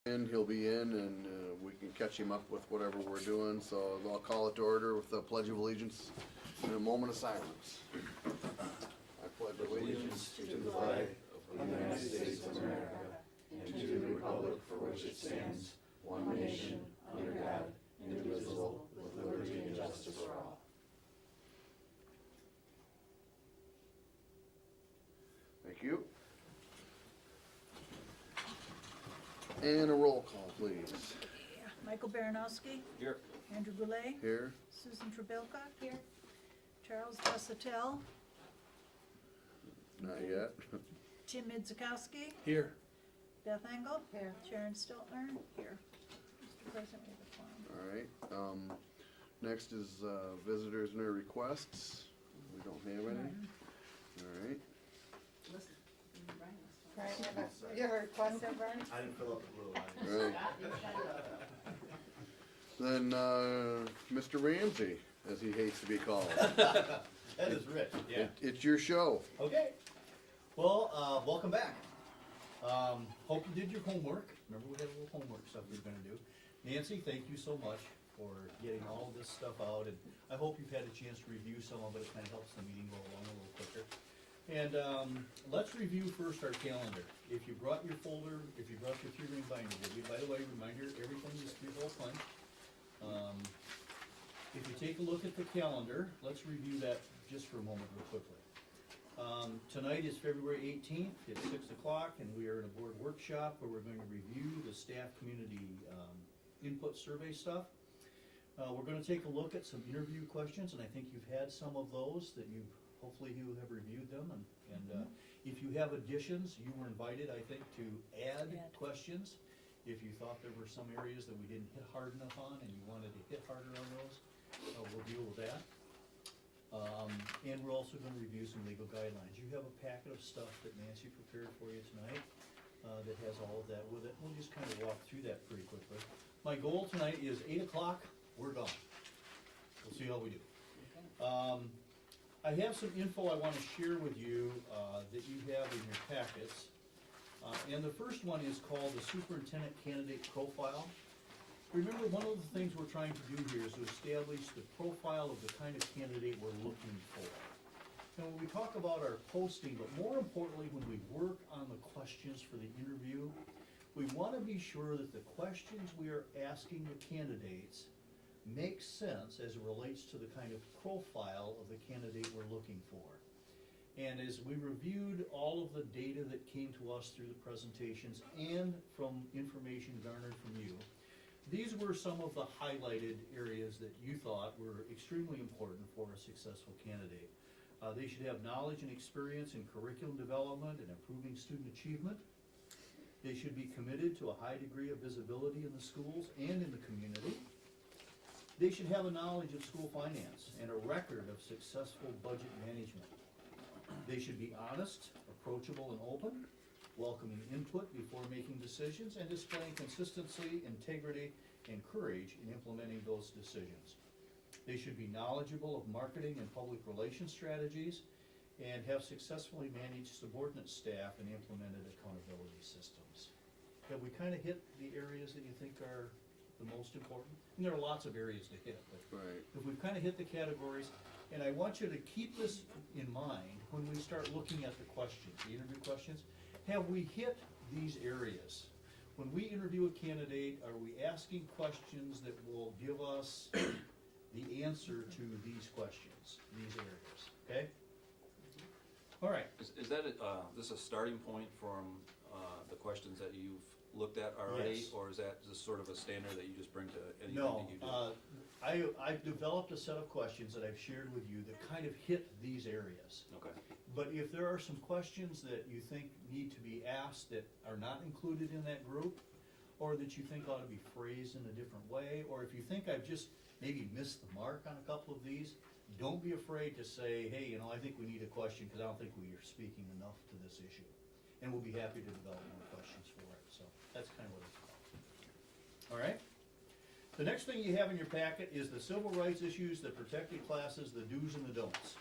And he'll be in, and we can catch him up with whatever we're doing. So I'll call it to order with the Pledge of Allegiance and a moment of silence. I pledge allegiance to the flag of the United States of America and to the republic for which it stands, one nation, under God, indivisible, with liberty and justice for all. Thank you. And a roll call, please. Michael Baranowski. Here. Andrew Goulet. Here. Susan Trebilka. Here. Charles Dessatel. Not yet. Tim Midzikowski. Here. Beth Engel. Here. Sharon Stiltner. Here. Mr. President, we have a quorum. All right. Next is visitors and their requests. We don't have any. All right. Brian, you have a request there, Brian? I didn't fill out the blue line. Right. Then Mr. Ramsey, as he hates to be called. That is rich, yeah. It's your show. Okay. Well, welcome back. Hope you did your homework. Remember we had a little homework stuff we were gonna do. Nancy, thank you so much for getting all this stuff out, and I hope you've had a chance to review some of it. It kind of helps the meeting go along a little quicker. And let's review first our calendar. If you brought your folder, if you brought your 3-ring binder with you, by the way, reminder, everything is 3-hole punch. If you take a look at the calendar, let's review that just for a moment real quickly. Tonight is February 18th, it's 6 o'clock, and we are in a board workshop where we're going to review the staff community input survey stuff. We're gonna take a look at some interview questions, and I think you've had some of those that hopefully you have reviewed them, and if you have additions, you were invited, I think, to add questions. If you thought there were some areas that we didn't hit hard enough on and you wanted to hit harder on those, we'll deal with that. And we're also gonna review some legal guidelines. You have a packet of stuff that Nancy prepared for you tonight that has all of that with it. We'll just kind of walk through that pretty quickly. My goal tonight is 8 o'clock, we're gone. We'll see how we do. I have some info I want to share with you that you have in your packets. And the first one is called the Superintendent Candidate Profile. Remember, one of the things we're trying to do here is to establish the profile of the kind of candidate we're looking for. And when we talk about our posting, but more importantly, when we work on the questions for the interview, we want to be sure that the questions we are asking the candidates makes sense as it relates to the kind of profile of the candidate we're looking for. And as we reviewed all of the data that came to us through the presentations and from information garnered from you, these were some of the highlighted areas that you thought were extremely important for a successful candidate. They should have knowledge and experience in curriculum development and improving student achievement. They should be committed to a high degree of visibility in the schools and in the community. They should have a knowledge of school finance and a record of successful budget management. They should be honest, approachable, and open, welcoming input before making decisions, and displaying consistency, integrity, and courage in implementing those decisions. They should be knowledgeable of marketing and public relations strategies, and have successfully managed subordinate staff and implemented accountability systems. Have we kind of hit the areas that you think are the most important? And there are lots of areas to hit, but Right. if we've kind of hit the categories, and I want you to keep this in mind when we start looking at the questions, the interview questions, have we hit these areas? When we interview a candidate, are we asking questions that will give us the answer to these questions, these areas, okay? All right. Is that this a starting point from the questions that you've looked at already? Yes. Or is that just sort of a standard that you just bring to anything No, that you do? I've developed a set of questions that I've shared with you that kind of hit these areas. Okay. But if there are some questions that you think need to be asked that are not included in that group, or that you think ought to be phrased in a different way, or if you think I've just maybe missed the mark on a couple of these, don't be afraid to say, hey, I think we need a question because I don't think we are speaking enough to this issue. And we'll be happy to develop more questions for it. So that's kind of what it's about. All right? The next thing you have in your packet is the civil rights issues, the protected classes, the do's and the don'ts.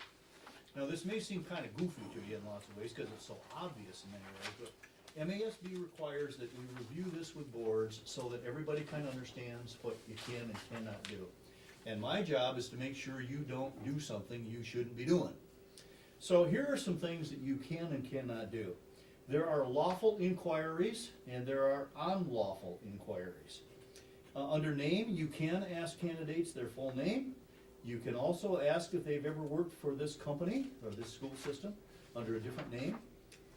Now, this may seem kind of goofy to you in lots of ways because it's so obvious in many ways, but MASB requires that we review this with boards so that everybody kind of understands what you can and cannot do. And my job is to make sure you don't do something you shouldn't be doing. So here are some things that you can and cannot do. There are lawful inquiries and there are unlawful inquiries. Under name, you can ask candidates their full name. You can also ask if they've ever worked for this company or this school system under a different name.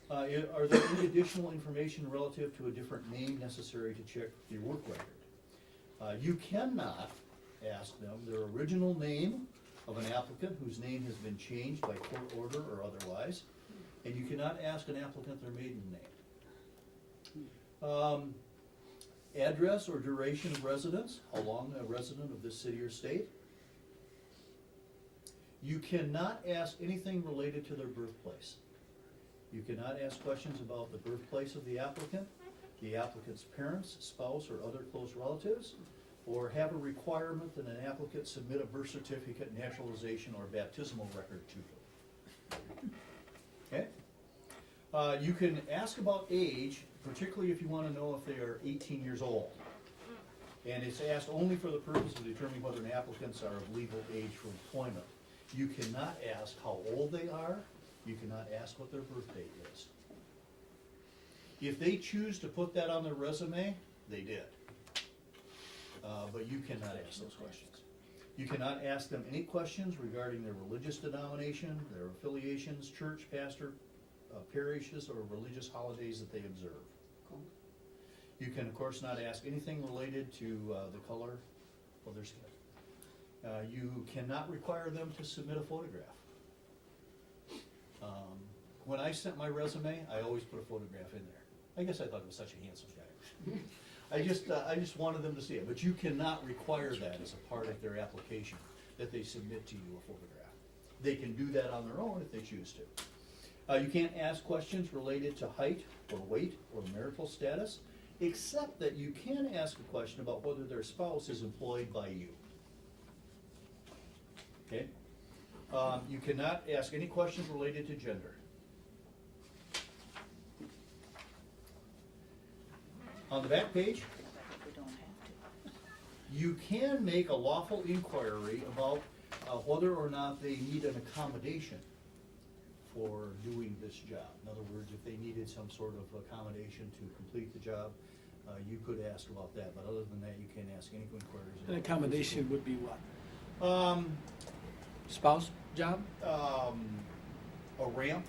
Are there any additional information relative to a different name necessary to check your work record? You cannot ask them their original name of an applicant whose name has been changed by court order or otherwise, and you cannot ask an applicant their maiden name. Address or duration of residence, how long a resident of this city or state. You cannot ask anything related to their birthplace. You cannot ask questions about the birthplace of the applicant's parents, spouse, or other close relatives, or have a requirement that an applicant submit a birth certificate, naturalization, or baptismal record to you. Okay? You can ask about age, particularly if you want to know if they are 18 years old. And it's asked only for the purpose of determining whether an applicants are of legal age for employment. You cannot ask how old they are. You cannot ask what their birth date is. If they choose to put that on their resume, they did. But you cannot ask those questions. You cannot ask them any questions regarding their religious denomination, their affiliations, church, pastor, parishes, or religious holidays that they observe. You can, of course, not ask anything related to the color of their skin. You cannot require them to submit a photograph. When I sent my resume, I always put a photograph in there. I guess I thought it was such a handsome guy. I just wanted them to see it, but you cannot require that as a part of their application, that they submit to you a photograph. They can do that on their own if they choose to. You can't ask questions related to height or weight or marital status, except that you can ask a question about whether their spouse is employed by you. Okay? You cannot ask any questions related to gender. On the back page, We don't have to. you can make a lawful inquiry about whether or not they need an accommodation for doing this job. In other words, if they needed some sort of accommodation to complete the job, you could ask about that. But other than that, you can't ask any inquiries. An accommodation would be what? Um, Spouse job? a ramp.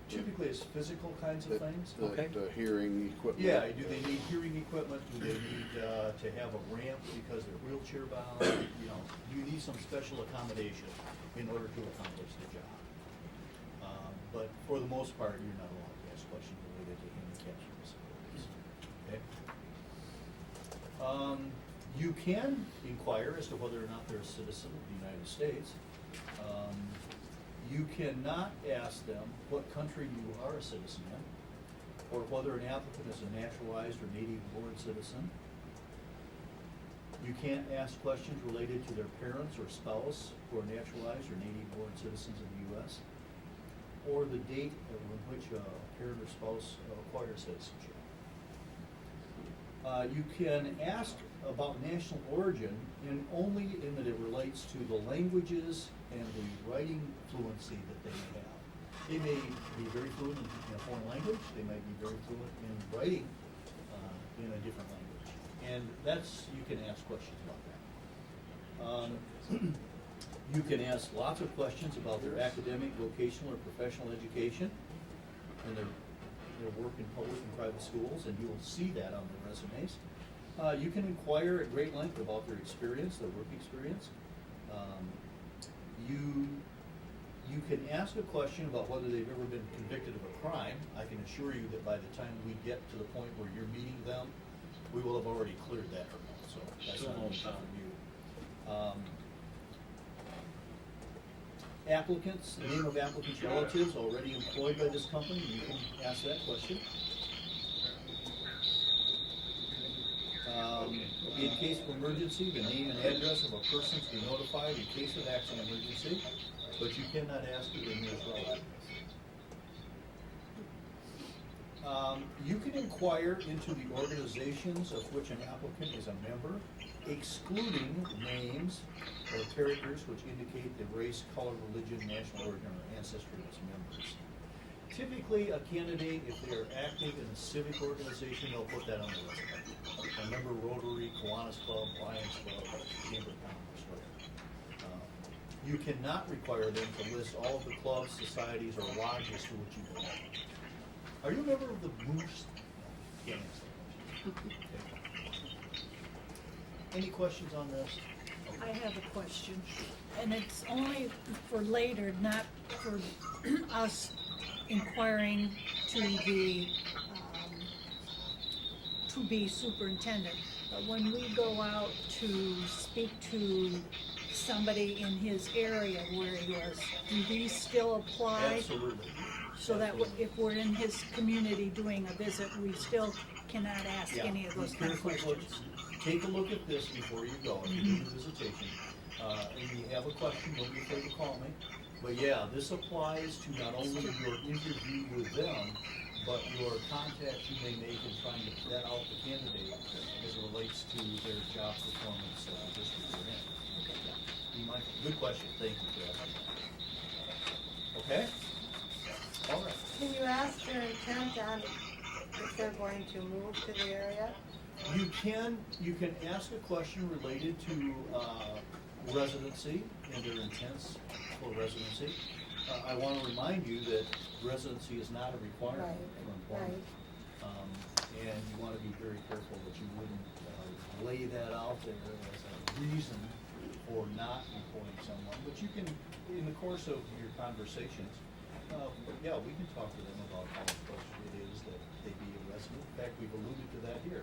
Typically, it's physical kinds of things. Okay. The hearing equipment. Yeah, do they need hearing equipment? Do they need to have a ramp because they're wheelchair bound? You know, do you need some special accommodation in order to accomplish the job? But for the most part, you're not allowed to ask questions related to handicaps or disabilities. Okay? You can inquire as to whether or not they're a citizen of the United States. You cannot ask them what country you are a citizen in, or whether an applicant is a naturalized or native-born citizen. You can't ask questions related to their parents or spouse who are naturalized or native-born citizens of the U.S., or the date in which a parent or spouse acquires citizenship. You can ask about national origin only in that it relates to the languages and the writing fluency that they may have. They may be very fluent in a foreign language, they might be very fluent in writing in a different language. And you can ask questions about that. You can ask lots of questions about their academic, vocational, or professional education and their work in public and private schools, and you'll see that on their resumes. You can inquire at great length about their experience, their work experience. You can ask a question about whether they've ever been convicted of a crime. I can assure you that by the time we get to the point where you're meeting them, we will have already cleared that hurdle, so that's not an issue for you. Applicants, the name of applicants' relatives already employed by this company, you can ask that question. In case of emergency, the name and address of a person to be notified in case of accident emergency, but you cannot ask who their nearest relative is. You can inquire into the organizations of which an applicant is a member, excluding names or characters which indicate the race, color, religion, national origin, or ancestry of its members. Typically, a candidate, if they are active in a civic organization, they'll put that on the resume. A member of Rotary, Kiwanis Club, Lions Club, Chamber of Commerce, whatever. You cannot require them to list all of the clubs, societies, or lodges to which you belong. Are you a member of the Moose? No, can't answer that question. Okay. Any questions on this? I have a question, and it's only for later, not for us inquiring to the, to be superintendent. But when we go out to speak to somebody in his area where he was, do these still apply? Absolutely. So that if we're in his community doing a visit, we still cannot ask Yeah. any of those Be kind of careful what- questions? Take a look at this before you go, if you do the visitation. And you have a question, don't be afraid to call me. But yeah, this applies to not only your interview with them, but your contacts you may make in trying to vet out the candidate as it relates to their job performance district they're in. Be mindful. Good question, thank you for that. Okay? All right. Can you ask their intent on if they're going to move to the area? You can ask a question related to residency and their intents for residency. I want to remind you that residency is not a requirement for employment. And you want to be very careful that you wouldn't lay that out there as a reason for not employing someone. But you can, in the course of your conversations, yeah, we can talk to them about how important it is that they be a resident. In fact, we've alluded to that here.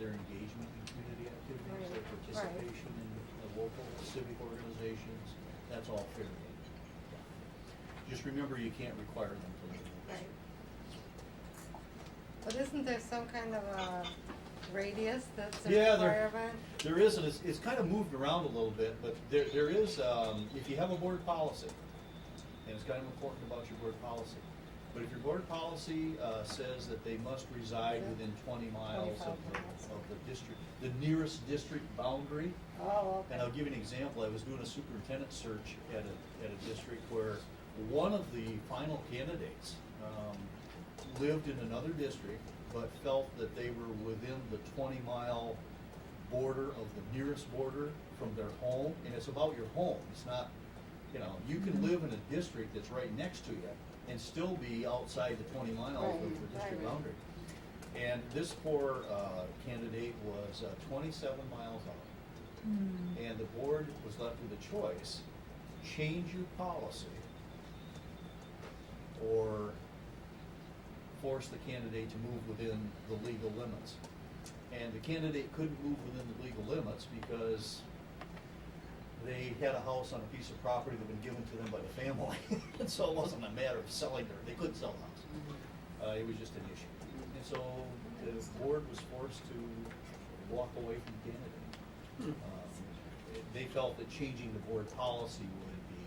Their engagement in community activities, their participation in local civic organizations, that's all fair game. Just remember, you can't require them to live. Right. But isn't there some kind of a radius that's a Yeah, requirement? there is, and it's kind of moved around a little bit, but there is, if you have a board policy, and it's kind of important about your board policy, but if your board policy says that they must reside within 20 miles 25 of miles. the district, the nearest district boundary, Oh, and okay. I'll give you an example. I was doing a superintendent search at a district where one of the final candidates lived in another district, but felt that they were within the 20-mile border of the nearest border from their home, and it's about your home. It's not, you can live in a district that's right next to you and still be outside the 20 miles of the district Right. boundary. And this poor candidate was 27 miles out. And the board was left with a choice: change your policy or force the candidate to move within the legal limits. And the candidate couldn't move within the legal limits because they had a house on a piece of property that had been given to them by the family. And so it wasn't a matter of selling they couldn't sell the house. It was just an issue. And so the board was forced to walk away from the candidate. They felt that changing the board policy would be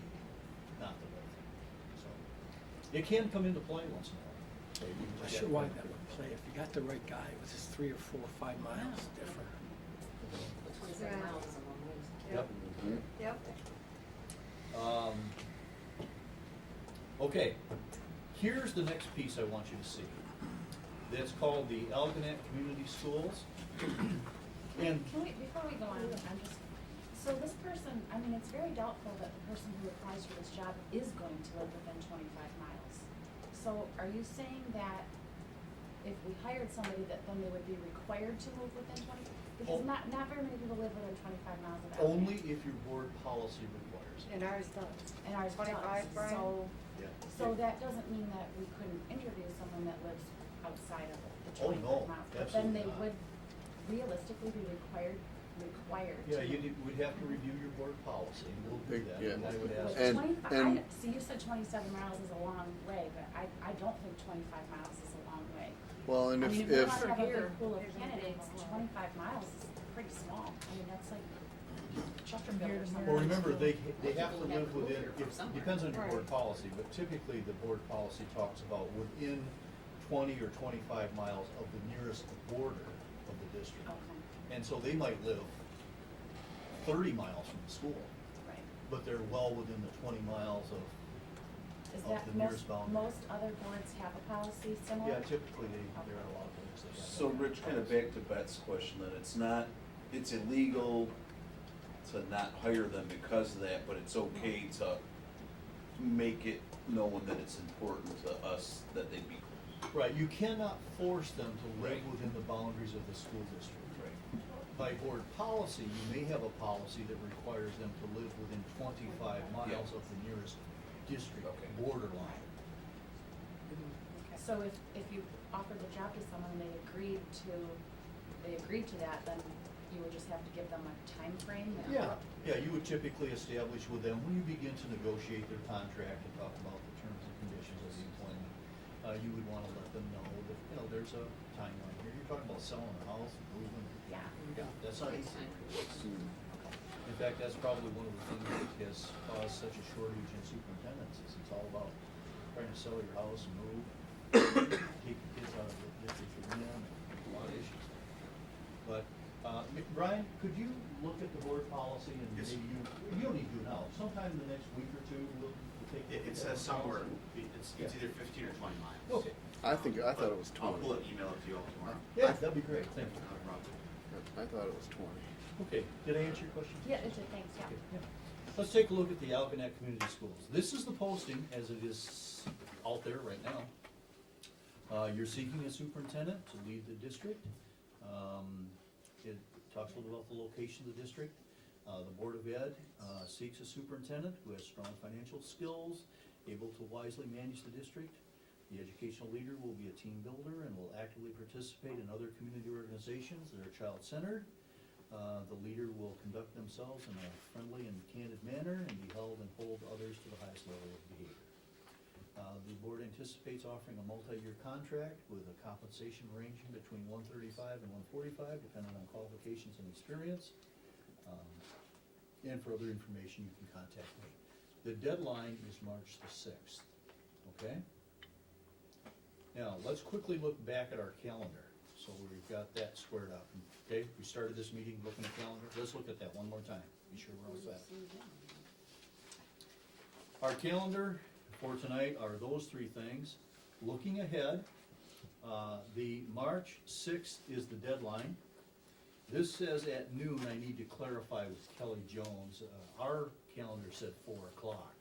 not the right thing. So it can come into play once in a while. So you I just sure have to- why that would play. If you got the right guy, it was just 3 or 4 or 5 miles different. Yeah. Yep. Yep. Okay, here's the next piece I want you to see. That's called the Algonac Community Schools. And Can we, before we go on, I'm just, so this person, I mean, it's very doubtful that the person who applies for this job is going to live within 25 miles. So are you saying that if we hired somebody that then they would be required to move within 20? Because not very many people live within 25 miles of Algonac. only if your board policy requires it. And ours does. And ours 25, does. Brian? So that doesn't mean that we couldn't interview someone that lives outside of the Oh, 25 no, miles. But then they absolutely not. would realistically be required Yeah, to. we'd have to review your board policy, and we'll do that, Yeah. and I would ask. And- 25, see, you said 27 miles is a long way, but I don't think 25 miles is a long way. Well, and I if, mean, if we if, want to have a Here. big pool of candidates, 25 miles is pretty small. I mean, that's like Chesterfield or something. Well, remember, they have to live within, it depends on your board policy, but typically the board policy talks about within 20 or 25 miles of the nearest border of the district. Okay, And so they might live 30 miles from the school, right. but they're well within the 20 miles of Is of that the nearest boundary. most other boards have a policy similar? Yeah, typically there are a lot of things they have. So Rich, kind of back to Beth's question, that it's illegal to not hire them because of that, but it's okay to make it known that it's important to us that they be close. Right, you cannot force them to live Right. within the boundaries of the school district. Right. By board policy, you may have a policy that requires them to live within 25 miles Yeah. of the nearest district Okay. border line. So if you offered the job to someone and they agreed to that, then you would just have to give them a time frame. Yeah, you would typically establish with them, when you begin to negotiate their contract and talk about the terms and conditions of the employment, you would wanna let them know that, there's a timeline here. You're talking about selling a house, moving. Yeah. That's not easy. In fact, that's probably one of the things that has caused such a shortage in superintendents, is it's all about trying to sell your house and move, take the kids out of the district you're in, a lot of issues. But, Brian, could you look at the board policy and Yes. maybe you don't need to do it now, sometime in the next week or two, we'll take. a look It at says the somewhere, policy? it's Yeah. either 15 or 20 miles. Okay, I thought it was I'll 20. pull it, email it to you all tomorrow. yeah, that'd be great, thank you. Not a problem. I thought it was 20. Okay, did I answer your question? Yeah, it did, thanks, yeah. Okay, yeah. Let's take a look at the Algonac Community Schools. This is the posting as it is out there right now. You're seeking a superintendent to lead the district. It talks a little about the location of the district. The Board of Ed seeks a superintendent who has strong financial skills, able to wisely manage the district. The educational leader will be a team builder and will actively participate in other community organizations that are child-centered. The leader will conduct themselves in a friendly and candid manner and be held and hold others to the highest level of behavior. The board anticipates offering a multi-year contract with a compensation ranging between $135 and $145, depending on qualifications and experience. And for other information, you can contact me. The deadline is March the 6th, okay? Now, let's quickly look back at our calendar, so we've got that squared up, okay? We started this meeting looking at calendar, let's look at that one more time, be sure we're all set. Our calendar for tonight are those three things. Looking ahead, the March 6th is the deadline. This says at noon. I need to clarify with Kelly Jones. Our calendar said 4 o'clock.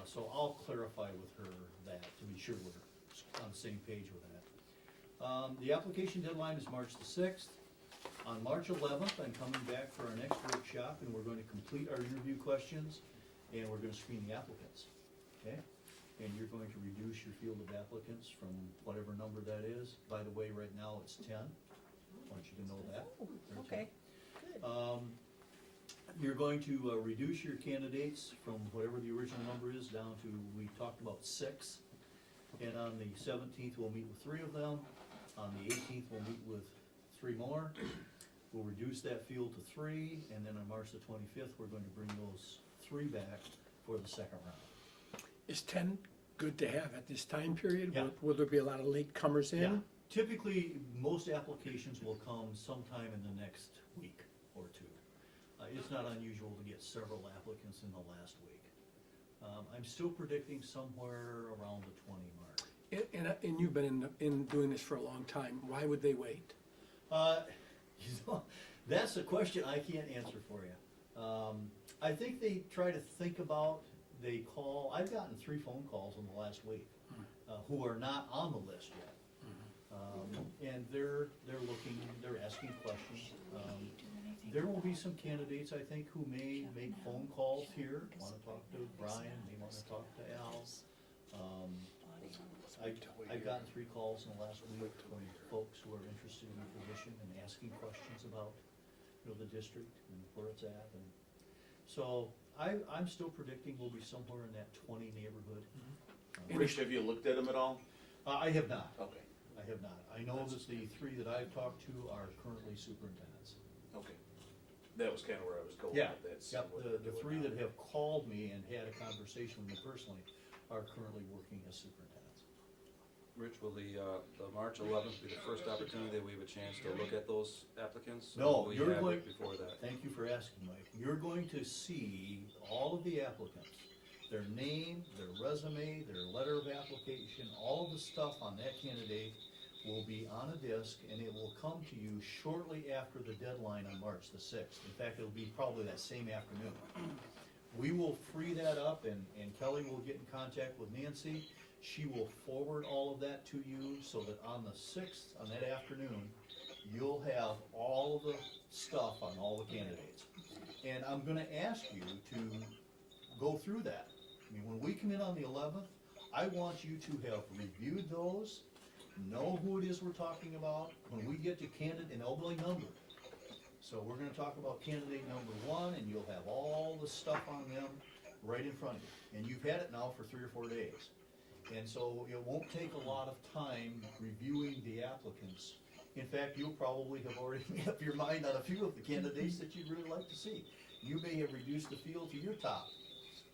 So I'll clarify with her that to be sure we're on the same page with that. The application deadline is March the 6th. On March 11th, I'm coming back for our next workshop, and we're going to complete our interview questions, and we're going to screen the applicants, okay? And you're going to reduce your field of applicants from whatever number that is. By the way, right now it's 10. I want you to know that. They're 10. Okay, good. You're going to reduce your candidates from whatever the original number is down to, we talked about 6. And on the 17th, we'll meet with 3 of them. On the 18th, we'll meet with 3 more. We'll reduce that field to 3, and then on March the 25th, we're going to bring those 3 back for the second round. Is 10 good to have at this time period? Yeah. Will there be a lot of late comers in? Yeah, typically, most applications will come sometime in the next week or 2. It's not unusual to get several applicants in the last week. I'm still predicting somewhere around the 20 mark. And you've been in doing this for a long time. Why would they wait? That's a question I can't answer for you. I think they try to think about, they call, I've gotten 3 phone calls in the last week, who are not on the list yet. And they're looking, they're asking questions. There will be some candidates, I think, who may make phone calls here, wanna talk to Brian, may wanna talk to Al. I've gotten 3 calls in the last week from folks who are interested in the position and asking questions about, the district and where it's at, and so I'm still predicting we'll be somewhere in that 20 neighborhood. Rich, have you looked at them at all? I have not. Okay, I have not. I know that the 3 that I've talked to are currently superintendents. okay. That was kind of where I was going Yeah, with that. see yep, what the they're 3 doing that now. have called me and had a conversation with me personally are currently working as superintendents. Rich, will the March 11th be the first opportunity that we have a chance to look at those applicants? or No, will we you're have going, it before that? thank you for asking, Mike. You're going to see all of the applicants, their name, their resume, their letter of application, all of the stuff on that candidate will be on a disc, and it will come to you shortly after the deadline on March the 6th. In fact, it'll be probably that same afternoon. We will free that up, and Kelly will get in contact with Nancy. She will forward all of that to you, so that on the 6th, on that afternoon, you'll have all of the stuff on all the candidates. And I'm gonna ask you to go through that. I mean, when we come in on the 11th, I want you to have reviewed those, know who it is we're talking about. When we get to candidate, and they'll be numbered. So we're gonna talk about candidate number 1, and you'll have all the stuff on them right in front of you. And you've had it now for 3 or 4 days. And so it won't take a lot of time reviewing the applicants. In fact, you'll probably have already made up your mind on a few of the candidates that you'd really like to see. You may have reduced the field to your top.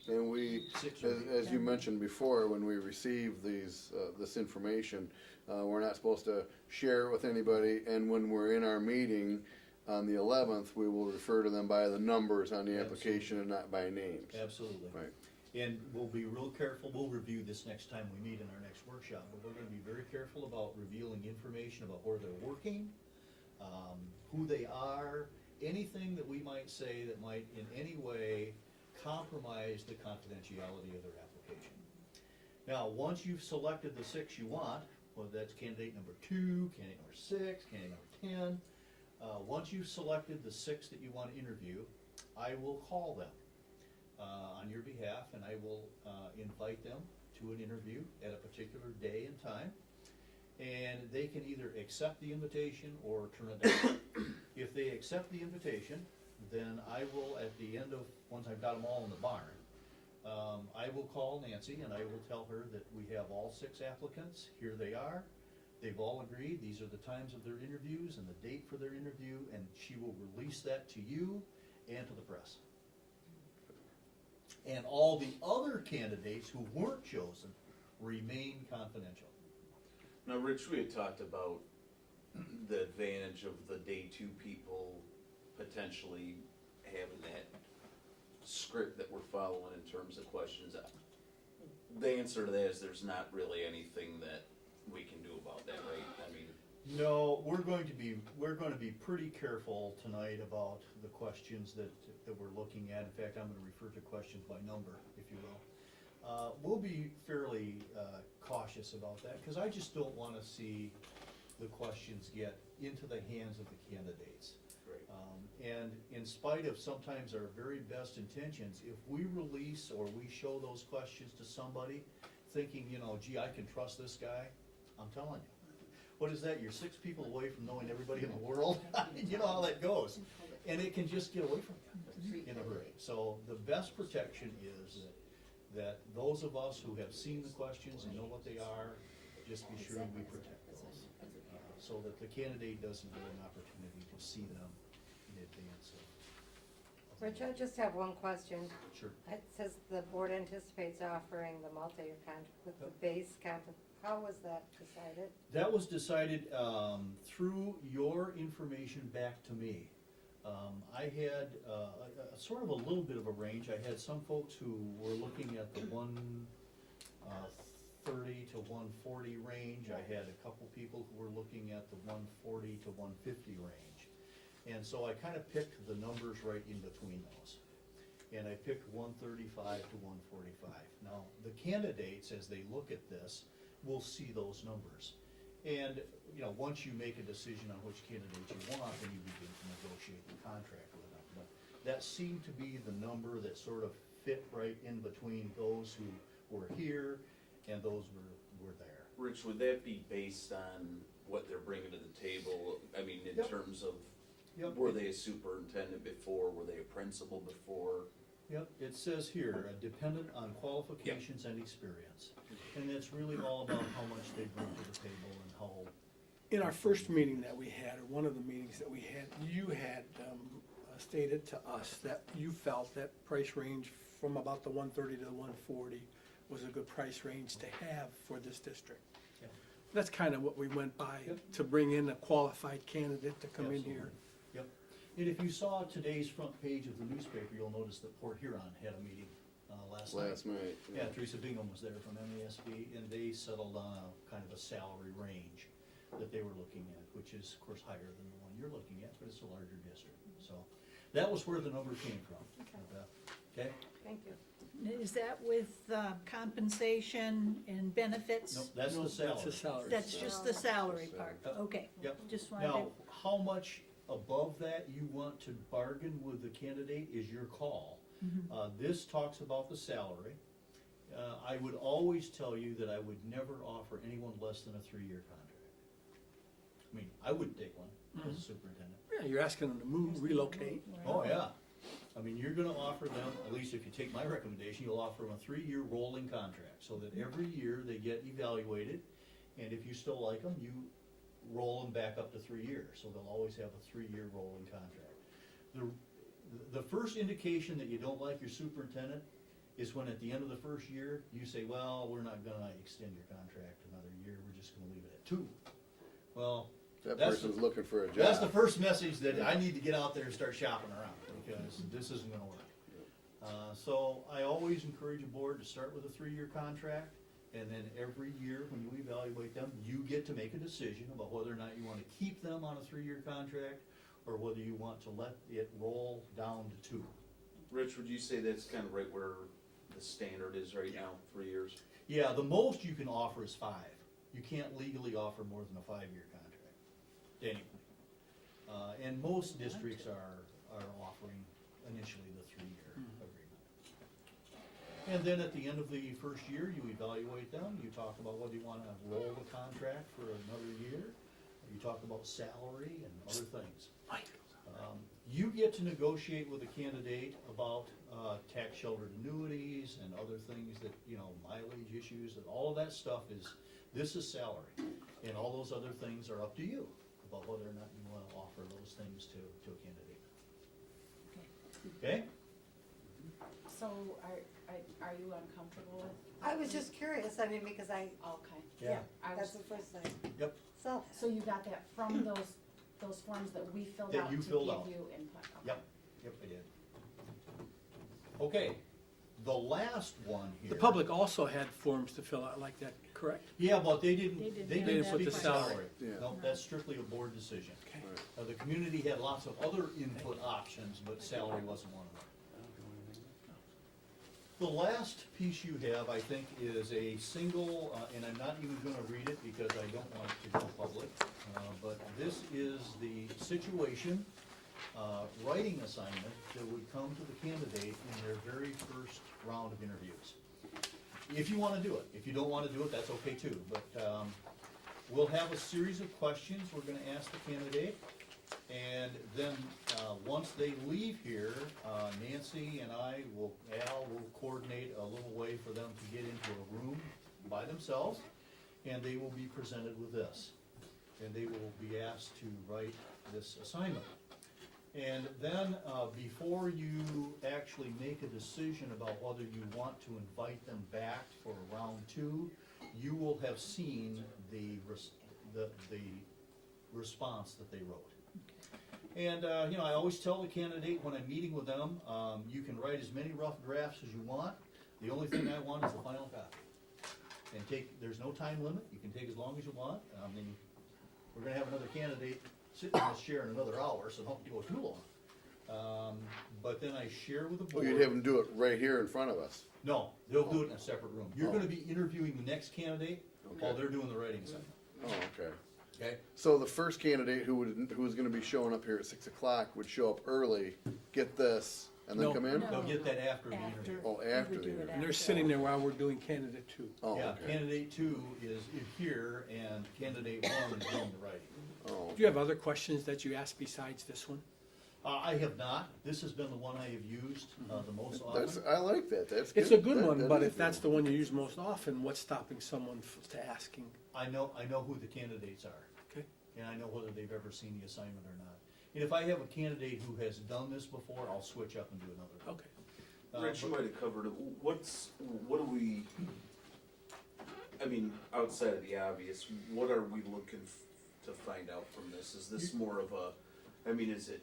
And we, 6 or 8. as you mentioned before, when we receive these, this information, we're not supposed to share it with anybody, and when we're in our meeting on the 11th, we will refer to them by the numbers on the application and not by names. Absolutely. Right. And we'll be real careful, we'll review this next time we meet in our next workshop, but we're gonna be very careful about revealing information about where they're working, who they are, anything that we might say that might in any way compromise the confidentiality of their application. Now, once you've selected the 6 you want, well, that's candidate number 2, candidate number 6, candidate number 10, once you've selected the 6 that you want to interview, I will call them on your behalf, and I will invite them to an interview at a particular day and time, and they can either accept the invitation or turn it down. If they accept the invitation, then I will, at the end of, once I've got them all in the barn, I will call Nancy and I will tell her that we have all 6 applicants, here they are. They've all agreed, these are the times of their interviews and the date for their interview, and she will release that to you and to the press. And all the other candidates who weren't chosen remain confidential. Now, Rich, we had talked about the advantage of the day 2 people potentially having that script that we're following in terms of questions. The answer to that is there's not really anything that we can do about that, right? I mean, No, we're going to be pretty careful tonight about the questions that we're looking at. In fact, I'm gonna refer to questions by number, if you will. We'll be fairly cautious about that, because I just don't wanna see the questions get into the hands of the candidates. Right. And in spite of sometimes our very best intentions, if we release or we show those questions to somebody thinking, you know, gee, I can trust this guy, I'm telling you. What is that? You're 6 people away from knowing everybody in the world? You know how that goes. And it can just get away from you in a hurry. So the best protection is that those of us who have seen the questions and know what they are, just be sure we protect those. So that the candidate doesn't get an opportunity to see them in advance of. Rich, I just have one question. Sure. It says the board anticipates offering the multi-year contract with the base contract. How was that decided? That was decided through your information back to me. I had a sort of a little bit of a range. I had some folks who were looking at the 130 to 140 range. I had a couple people who were looking at the 140 to 150 range. And so I kind of picked the numbers right in between those. And I picked 135 to 145. Now, the candidates, as they look at this, will see those numbers. And, you know, once you make a decision on which candidate you want, then you begin to negotiate the contract with them. But that seemed to be the number that sort of fit right in between those who were here and those who were there. Rich, would that be based on what they're bringing to the table? I mean, in Yep. terms of, Yep. were they a superintendent before, were they a principal before? Yep, it says here, dependent on qualifications and experience. And it's really all about how much they bring to the table and how. In our first meeting that we had, or one of the meetings that we had, you had stated to us that you felt that price range from about the 130 to the 140 was a good price range to have for this district. Yeah. That's kind of what we went by, Yep. to bring in a qualified candidate to come in here. Absolutely. Yep. And if you saw today's front page of the newspaper, you'll notice that Port Huron had a meeting last night. Last night. Yeah, Teresa Bingham was there from MASB, and they settled on a kind of a salary range that they were looking at, which is, of course, higher than the one you're looking at, but it's a larger district. So that was where the number came from. Okay. Okay? Thank you. Is that with compensation and benefits? Nope, that's No, the salary. That's the salary. That's just the salary part, Yep. okay. Yep. Just wanted Now, to, how much above that you want to bargain with the candidate is your call. This talks about the salary. I would always tell you that I would never offer anyone less than a 3-year contract. I mean, I wouldn't take one as a superintendent. Yeah, you're asking them to move, relocate. Oh, yeah. I mean, you're gonna offer them, at least if you take my recommendation, you'll offer them a 3-year rolling contract, so that every year they get evaluated, and if you still like them, you roll them back up to 3 years, so they'll always have a 3-year rolling contract. The first indication that you don't like your superintendent is when at the end of the first year, you say, well, we're not gonna extend your contract another year, we're just gonna leave it at 2. Well, That that's person's the- looking for a job. that's the first message that I need to get out there and start shopping around, because this isn't gonna work. So I always encourage a board to start with a 3-year contract, and then every year when you evaluate them, you get to make a decision about whether or not you wanna keep them on a 3-year contract, or whether you want to let it roll down to 2. Rich, would you say that's kind of right where the standard is right now, 3 years? Yeah, the most you can offer is 5. You can't legally offer more than a 5-year contract to anyone. And most districts are offering initially the 3-year agreement. And then at the end of the first year, you evaluate them, you talk about whether you wanna roll the contract for another year, you talk about salary and other things. You get to negotiate with a candidate about tax sheltered annuities and other things that, mileage issues, and all of that stuff this is salary. And all those other things are up to you about whether or not you wanna offer those things to a candidate. Okay? So are you uncomfortable with? I was just curious, because Okay. yeah, I that's was, the first thing. Yep. so you got that from those forms that we filled That out you to filled give out. you input? Okay. Yep, I did. Okay, the last one here. The public also had forms to fill out like that, correct? Yeah, but they didn't They didn't speak have to that the part. salary. Yeah. No, that's strictly a board decision. Okay. The community had lots of other input options, but salary wasn't one of them. The last piece you have, I think, is a single, and I'm not even gonna read it because I don't want it to go public, but this is the situation, writing assignment that would come to the candidate in their very first round of interviews. If you wanna do it. If you don't wanna do it, that's okay too, but, we'll have a series of questions we're gonna ask the candidate. And then, once they leave here, Nancy and Al will coordinate a little way for them to get into a room by themselves, and they will be presented with this. And they will be asked to write this assignment. And then, before you actually make a decision about whether you want to invite them back for round 2, you will have seen the response that they wrote. And, I always tell the candidate when I'm meeting with them, you can write as many rough drafts as you want. The only thing I want is the final copy. And there's no time limit, you can take as long as you want. We're gonna have another candidate sitting in this chair in another hour, so don't go too long. But then I share with the Well, board. you'd have them do it right here in front of us. No, they'll do it in a separate room. You're Oh. gonna be interviewing the next candidate while Okay. they're doing the writing assignment, Oh, okay. okay? So the first candidate who was gonna be showing up here at 6 o'clock would show up early, get this, and then No. come in? No. They'll get that after the After. interview. Oh, We after would the do it interview. And they're after. sitting there while we're doing candidate 2. Oh, Yeah, okay. candidate 2 is here, and candidate 1 is doing the writing. Oh, Do you have other questions that you asked besides this one? I have not. This has been the one I have used the most often. I like that, that's good. It's a good That- one, that but is if good. that's the one you use most often, what's stopping someone to asking? I know who the candidates are, Okay. and I know whether they've ever seen the assignment or not. And if I have a candidate who has done this before, I'll switch up and do another one. Okay. Rich, you but- might have covered it. What do we, I mean, outside of the obvious, what are we looking to find out from this? Is this more of a, I mean, is it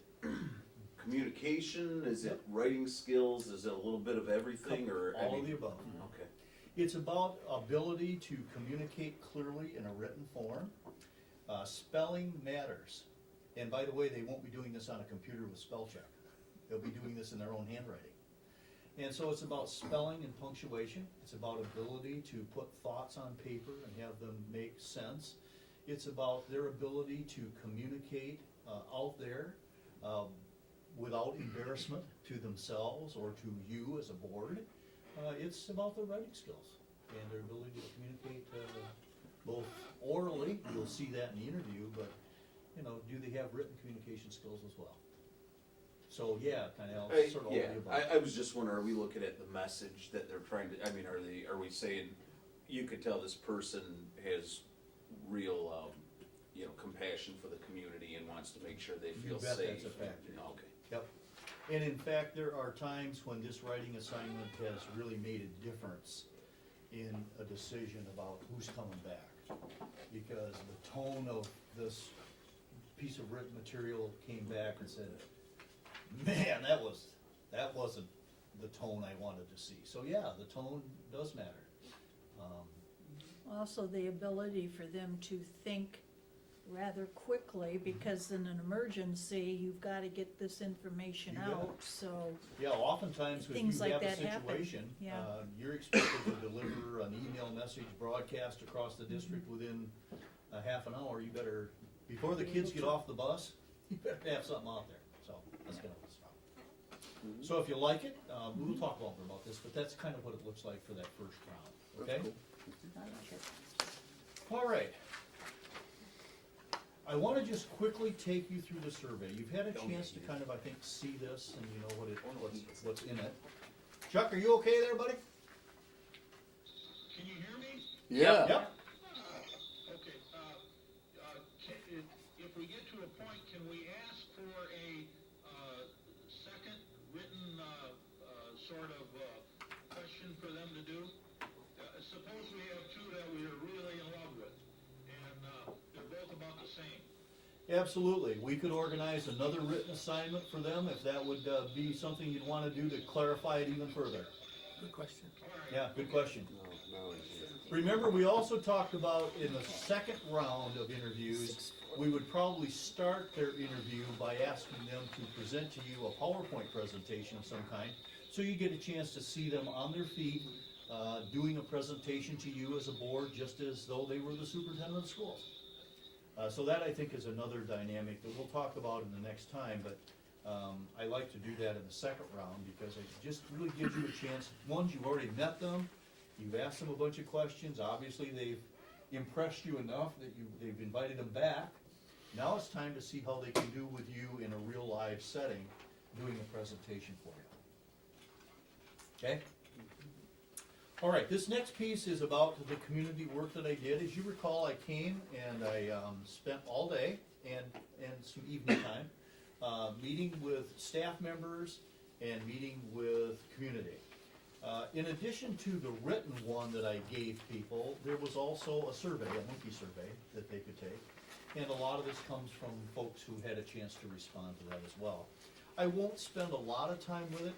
communication, is it writing skills, is it a little bit of everything, or? I All mean, of the above. Okay. It's about ability to communicate clearly in a written form. Spelling matters. And by the way, they won't be doing this on a computer with spell check. They'll be doing this in their own handwriting. And so it's about spelling and punctuation. It's about ability to put thoughts on paper and have them make sense. It's about their ability to communicate out there without embarrassment to themselves or to you as a board. It's about their writing skills and their ability to communicate both orally, you'll see that in the interview, but, you know, do they have written communication skills as well? So, yeah, kind of sort of all of Yeah, the above. I was just wondering, are we looking at the message that they're trying to, I mean, are we saying, you could tell this person has real, you know, compassion for the community and wants to make sure they You feel bet safe? that's a factor. Okay. Yep. And in fact, there are times when this writing assignment has really made a difference in a decision about who's coming back. Because the tone of this piece of written material came back and said, man, that wasn't the tone I wanted to see. So yeah, the tone does matter. Also, the ability for them to think rather quickly, because in an emergency, you've gotta get this information You bet. out, so. Yeah, oftentimes if you Things like have a that happen, situation, yeah. you're expected to deliver an email message broadcast across the district within a half an hour. You better, before the kids get off the bus, you better have something out there. So that's kind of what's about. So if you like it, we'll talk longer about this, but that's kind of what it looks like for that first round, okay? All right. I want to just quickly take you through the survey. You've had a chance to kind of, I think, see this and you know what's in it. Chuck, are you okay there, buddy? Can you hear me? Yeah. Yep. Okay, if we get to a point, can we ask for a, second written, sort of, question for them to do? Suppose we have two that we are really in love with, and, they're both about the same. Absolutely. We could organize another written assignment for them if that would be something you'd want to do to clarify it even further. Good question. Yeah, good question. No, Remember, we also talked about in the second round of interviews, we would probably start their interview by asking them to present to you a PowerPoint presentation of some kind, so you get a chance to see them on their feet, doing a presentation to you as a board, just as though they were the superintendent of the schools. So that, I think, is another dynamic that we'll talk about in the next time, but I like to do that in the second round because it just really gives you a chance. One, you've already met them, you've asked them a bunch of questions, obviously they've impressed you enough that they've invited them back. Now it's time to see how they can do with you in a real live setting, doing a presentation for you. Okay? All right, this next piece is about the community work that I did. As you recall, I came and I spent all day and some evening time meeting with staff members and meeting with community. In addition to the written one that I gave people, there was also a survey, a monkey survey that they could take. And a lot of this comes from folks who had a chance to respond to that as well. I won't spend a lot of time with it.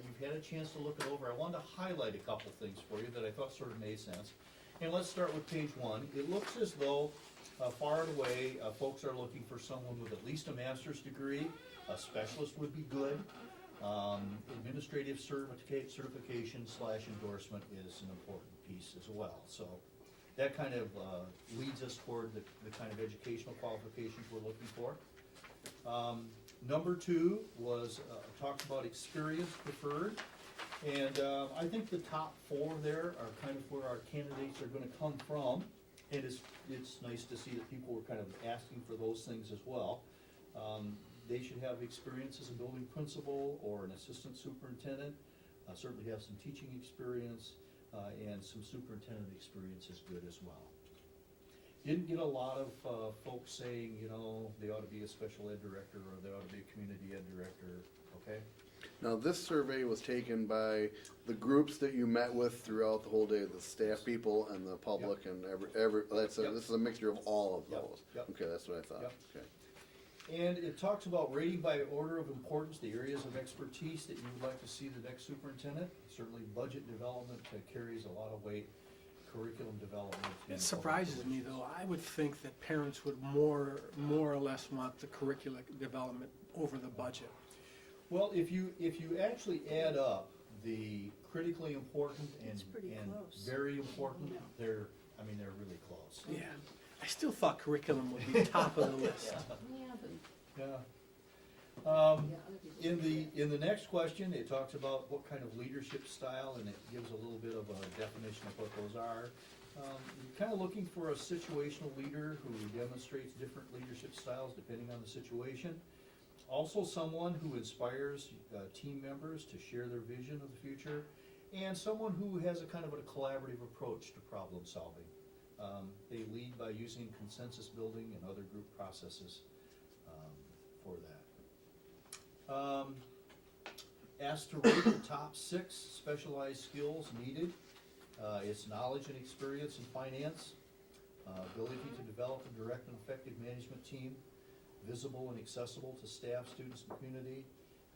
You've had a chance to look it over. I wanted to highlight a couple things for you that I thought sort of made sense. And let's start with page one. It looks as though far and away folks are looking for someone with at least a master's degree. A specialist would be good. Administrative certification / endorsement is an important piece as well. So that kind of leads us toward the kind of educational qualifications we're looking for. Number two was talked about experience preferred, and I think the top four there are kind of where our candidates are going to come from, and it's nice to see that people were kind of asking for those things as well. They should have experience as a building principal or an assistant superintendent, certainly have some teaching experience, and some superintendent experience is good as well. Didn't get a lot of folks saying, you know, they ought to be a special ed director or they ought to be a community ed director, okay? Now, this survey was taken by the groups that you met with throughout the whole day, the staff people and the public and this is a mixture of all of Yep, those. yep. Okay, that's what I thought, Yep. okay. And it talks about rating by order of importance, the areas of expertise that you would like to see the next superintendent. Certainly budget development carries a lot of weight, curriculum development. and It surprises me, relations. though. I would think that parents would more or less want the curriculum development over the budget. Well, if you actually add up the critically important It's pretty and close. very important, they're really close. Yeah. I still thought curriculum would be top of the list. Yeah. In the next question, it talks about what kind of leadership style, and it gives a little bit of a definition of what those are. You're kind of looking for a situational leader who demonstrates different leadership styles depending on the situation. Also someone who inspires team members to share their vision of the future, and someone who has a kind of a collaborative approach to problem solving. They lead by using consensus building and other group processes for that. Asked to rate the top 6 specialized skills needed. It's knowledge and experience in finance, ability to develop and direct an effective management team, visible and accessible to staff, students, and community,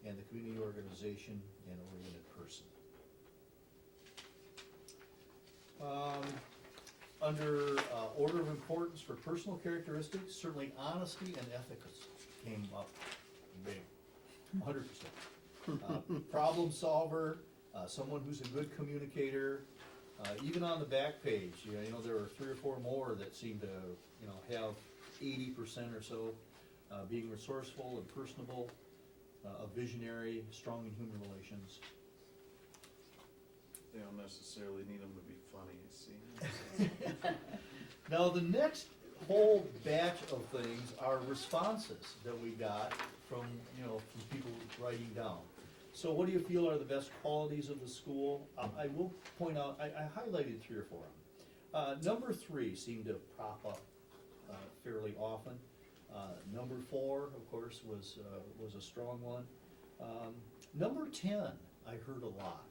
and the community organization and oriented person. Under order of importance for personal characteristics, certainly honesty and ethics came up big, 100%. Problem solver, someone who's a good communicator. Even on the back page, there are 3 or 4 more that seem to, have 80% or so. Being resourceful and personable, a visionary, strong in human relations. They don't necessarily need them to be funny, see? Now, the next whole batch of things are responses that we got from people writing down. So what do you feel are the best qualities of the school? I will point out, I highlighted 3 or 4 of them. Number 3 seemed to pop up fairly often. Number 4, of course, was a strong one. Number 10, I heard a lot.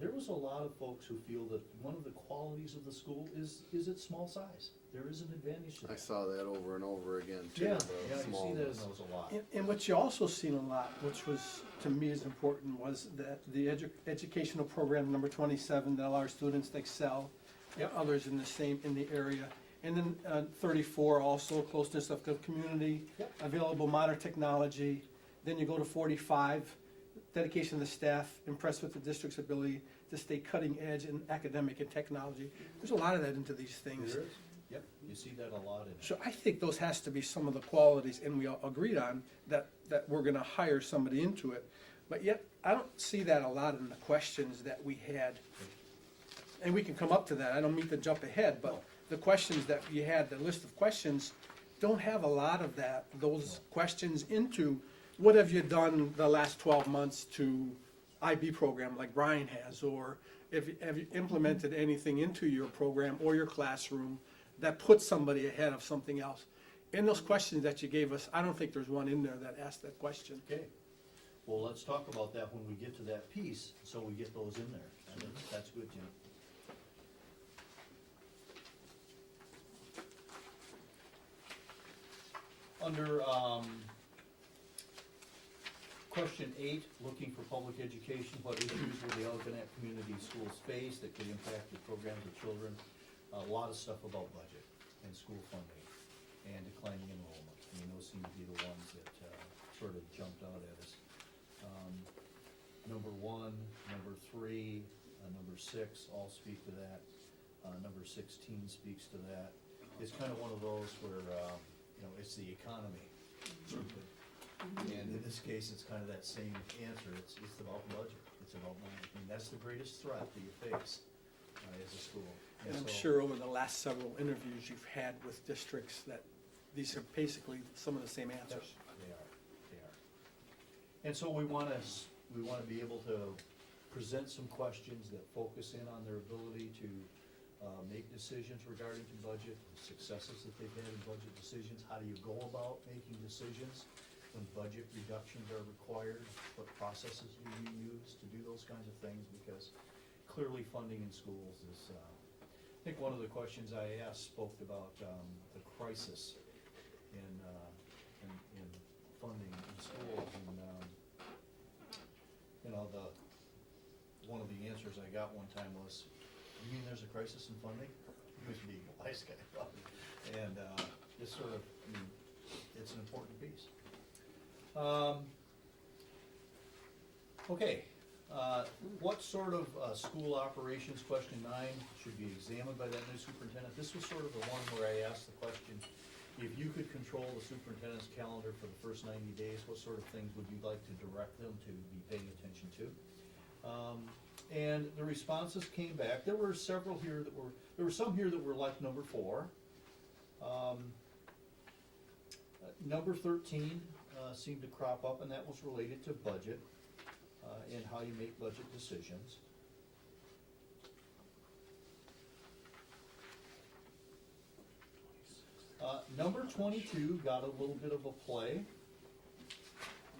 There was a lot of folks who feel that one of the qualities of the school is its small size. There is an advantage to that. I saw that over and over again too. Yeah, the you see that in smallness. those a lot. And what you also seen a lot, which was, to me, is important, was that the educational program number 27, that allow our students to excel, Yep. others in the area. And then 34, also closeness of the community, Yep. available modern technology. Then you go to 45, dedication of the staff, impressed with the district's ability to stay cutting edge in academic and technology. There's a lot of that into these things. There is. Yep, you see that a lot in it. So I think those has to be some of the qualities, and we all agreed on that we're gonna hire somebody into it. But yet, I don't see that a lot in the questions that we had. And we can come up to that, I don't mean to jump ahead, but the questions that you had, the list of questions, don't have a lot of those questions into, what have you done the last 12 months to IB program like Brian has, or have you implemented anything into your program or your classroom that puts somebody ahead of something else? In those questions that you gave us, I don't think there's one in there that asked that question. Okay, well, let's talk about that when we get to that piece, so we get those in there. And that's good, Jim. Under question 8, looking for public education, what issues will the Algonac community schools face that could impact the programs of children? A lot of stuff about budget and school funding and declining enrollment. I mean, those seem to be the ones that sort of jumped out at us. Number 1, number 3, number 6 all speak to that. Number 16 speaks to that. It's kind of one of those where, it's the economy. And in this case, it's kind of that same answer. It's about budget. It's about money. I mean, that's the greatest threat that you face as a school. And I'm so- sure over the last several interviews you've had with districts that these are basically some of the same answers. They are. And so we wanna be able to present some questions that focus in on their ability to make decisions regarding to budget, the successes that they've had in budget decisions, how do you go about making decisions, when budget reductions are required, what processes do you use to do those kinds of things? Because clearly funding in schools is, I think one of the questions I asked spoke about the crisis in funding in schools, and, you know, one of the answers I got one time was, you mean there's a crisis in funding? He was being a wise guy about it. And this sort of, I mean, it's an important piece. Okay, what sort of school operations, question 9, should be examined by that new superintendent? This was sort of the one where I asked the question, if you could control the superintendent's calendar for the first 90 days, what sort of things would you like to direct them to be paying attention to? And the responses came back. There were several here that were, there were some here that were like number 4. Number 13 seemed to crop up, and that was related to budget and how you make budget decisions. Number 22 got a little bit of a play.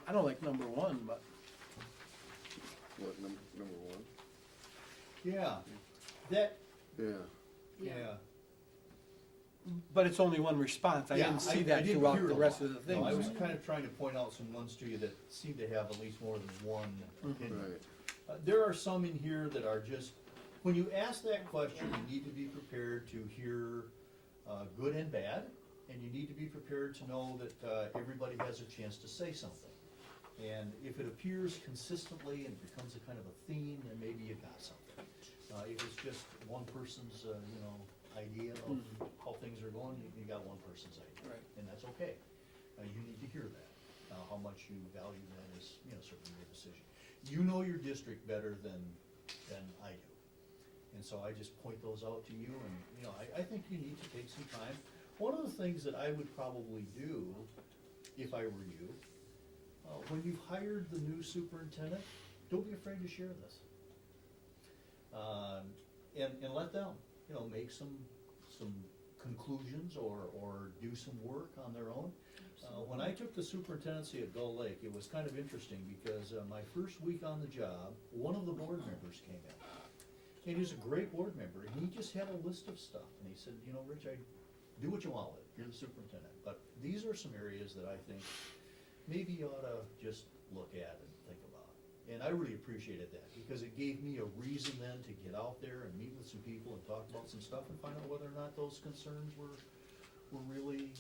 I don't like number 1, but What, number 1? Yeah, that, Yeah. but it's only one response. I Yeah, didn't see I that didn't throughout hear the a rest lot. of the No, I was things. kind of trying to point out some ones to you that seem to have at least more than one opinion. Right. There are some in here that are just, when you ask that question, you need to be prepared to hear good and bad, and you need to be prepared to know that everybody has a chance to say something. And if it appears consistently and becomes a kind of a theme, then maybe you got something. If it's just one person's, idea of how things are going, you got one person's idea. Right. And that's okay. You need to hear that. How much you value that is, certainly your decision. You know your district better than I do. And so I just point those out to you, and, I think you need to take some time. One of the things that I would probably do, if I were you, when you've hired the new superintendent, don't be afraid to share this. And let them, make some conclusions or do some work on their own. When I took the superintendency at Gull Lake, it was kind of interesting because my first week on the job, one of the board members came in. And he's a great board member, and he just had a list of stuff, and he said, Rich, do what you want with it, you're the superintendent, but these are some areas that I think maybe you ought to just look at and think about. And I really appreciated that, because it gave me a reason then to get out there and meet with some people and talk about some stuff and find out whether or not those concerns were really,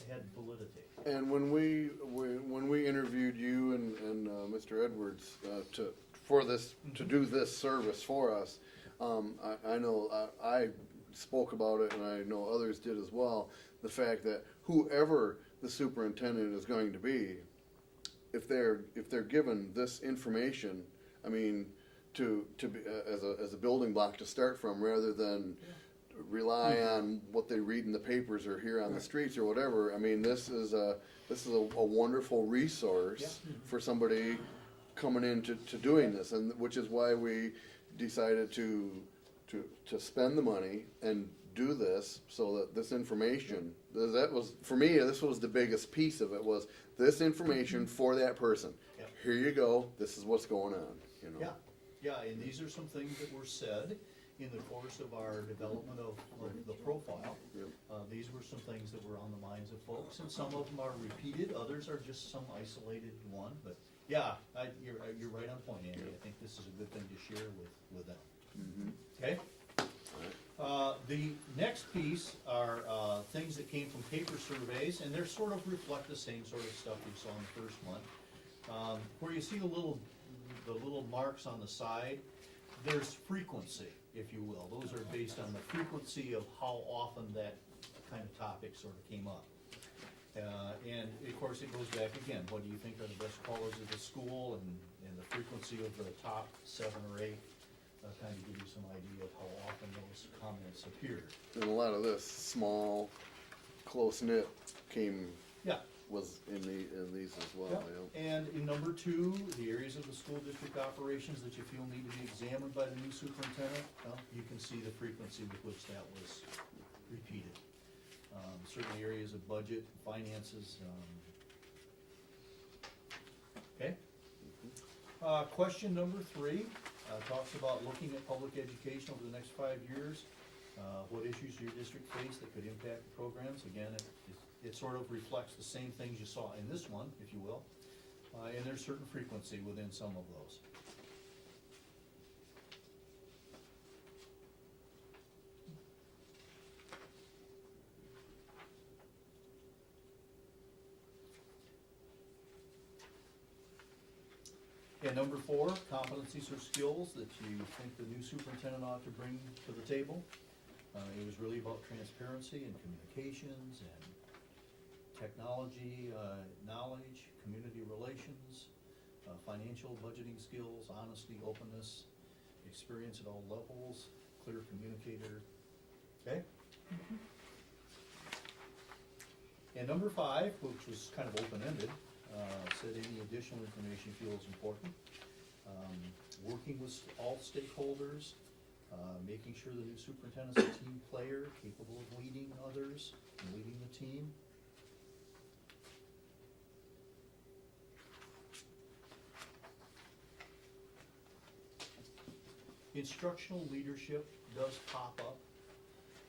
had validity. And when we interviewed you and Mr. Edwards to do this service for us, I know I spoke about it, and I know others did as well. The fact that whoever the superintendent is going to be, if they're given this information, I mean, to be as a building block to start from, rather than rely on what they read in the papers or hear on the streets or whatever. I mean, this is a wonderful resource for somebody coming into doing this, and which is why we decided to spend the money and do this, so that this information, that was, for me, this was the biggest piece of it, was this information for that person. Yep. Here you go, this is what's going on, Yeah, and these are some things that were said in the course of our development of the profile. Yep. These were some things that were on the minds of folks, and some of them are repeated, others are just some isolated one, but yeah, you're right on point, Andy. I think this is a good thing to share with them. Okay? The next piece are things that came from paper surveys, and they're sort of reflect the same sort of stuff we saw in the first one. Where you see the little marks on the side, there's frequency, if you will. Those are based on the frequency of how often that kind of topic sort of came up. And of course, it goes back again, what do you think are the best qualities of the school, and the frequency of the top 7 or 8 kind of give you some idea of how often those comments appeared. And a lot of this small, close-knit was in these as well. Yep. Yeah. And in number 2, the areas of the school district operations that you feel need to be examined by the new superintendent, you can see the frequency with which that was repeated. Certainly areas of budget, finances, Question number 3 talks about looking at public education over the next 5 years. What issues your district face that could impact the programs? Again, it sort of reflects the same things you saw in this one, if you will. And there's certain frequency within some of those. And number 4, competencies or skills that you think the new superintendent ought to bring to the table. It was really about transparency and communications and technology, knowledge, community relations, financial budgeting skills, honesty, openness, experience at all levels, clear communicator. Okay? And number 5, which was kind of open-ended, said any additional information you feel is important. Working with all stakeholders, making sure the new superintendent's a team player, capable of leading others and leading the team. Instructional leadership does pop up.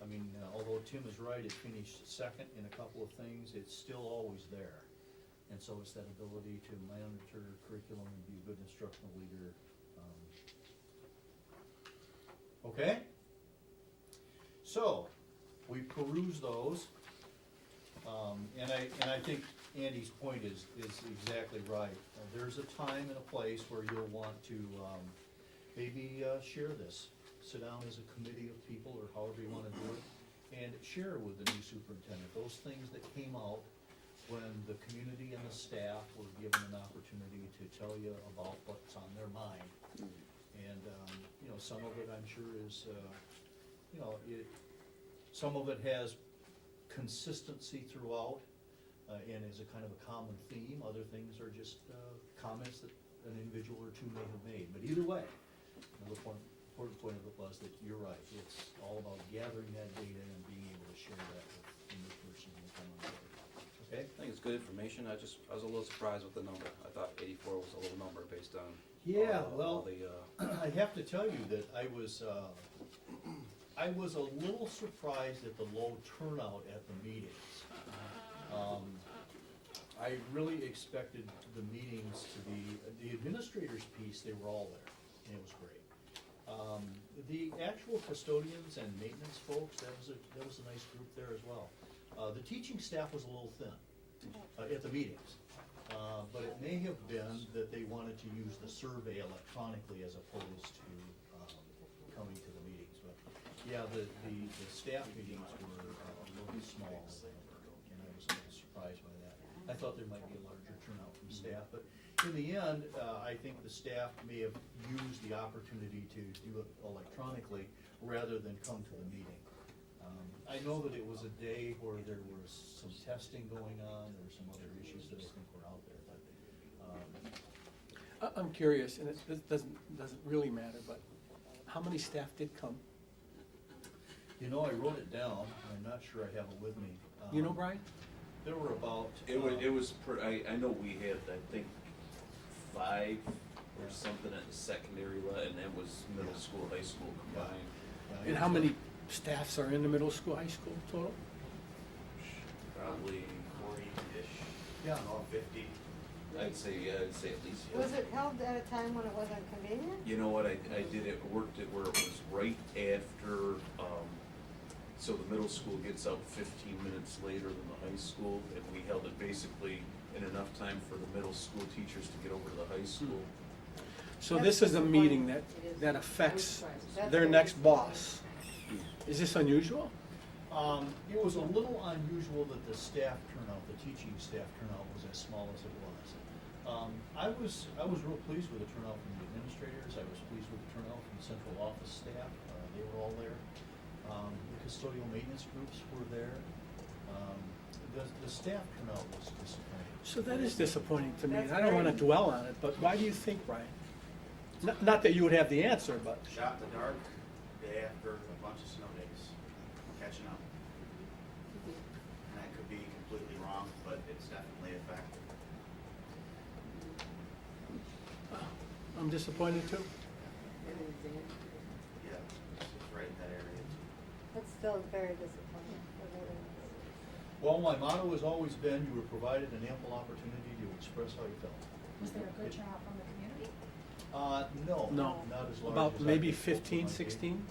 I mean, although Tim is right, it finished second in a couple of things, it's still always there. And so it's that ability to monitor curriculum and be a good instructional leader. Okay? So, we peruse those, and I think Andy's point is exactly right. There's a time and a place where you'll want to maybe share this. Sit down as a committee of people, or however you want to do it, and share with the new superintendent those things that came out when the community and the staff were given an opportunity to tell you about what's on their mind. And, you know, some of it I'm sure is, you know, some of it has consistency throughout, and is a kind of a common theme. Other things are just comments that an individual or two may have made. But either way, the important point of it was that you're right. It's all about gathering that data and being able to share that with the new person who come on board. Okay? I think it's good information. I was a little surprised with the number. I thought 84 was a little number based on Yeah, all well, the, I have to tell you that I was a little surprised at the low turnout at the meetings. I really expected the meetings to be, the administrators piece, they were all there, and it was great. The actual custodians and maintenance folks, that was a nice group there as well. The teaching staff was a little thin at the meetings. But it may have been that they wanted to use the survey electronically as opposed to coming to the meetings. But yeah, the staff meetings were a little small, and I was a little surprised by that. I thought there might be a larger turnout from staff, but in the end, I think the staff may have used the opportunity to do it electronically rather than come to the meeting. I know that it was a day where there was some testing going on, there were some other issues that I think were out there, but, I'm curious, and it doesn't really matter, but how many staff did come? you know, I wrote it down, I'm not sure I have it with me. You know, Brian? There were about. I know we had, I think, 5 or something at the secondary level, and that was middle school, high school combined. And how many staffs are in the middle school, high school total? Probably 40-ish. Yeah. Or 50. I'd say at least. Was it held at a time when it wasn't convenient? You know what, I did it, worked it where it was right after, so the middle school gets out 15 minutes later than the high school, and we held it basically in enough time for the middle school teachers to get over to the high school. So this is a meeting that affects their next boss. Is this unusual? It was a little unusual that the staff turnout, the teaching staff turnout was as small as it was. I was real pleased with the turnout from the administrators, I was pleased with the turnout from the central office staff, they were all there. The custodial maintenance groups were there. The staff turnout was disappointing. So that is disappointing to me, and I don't want to dwell on it, but why do you think, Brian? Not that you would have the answer, but. Shot in the dark, day after a bunch of snow days, catching up. And that could be completely wrong, but it's definitely a factor. I'm disappointed too. Yeah, it's right in that area too. That's still very disappointing. It really is. Well, my motto has always been, you were provided an ample opportunity to express how you felt. Was there a good turnout from the community? No, No. not as large About as I maybe think folks 15, might be. 16?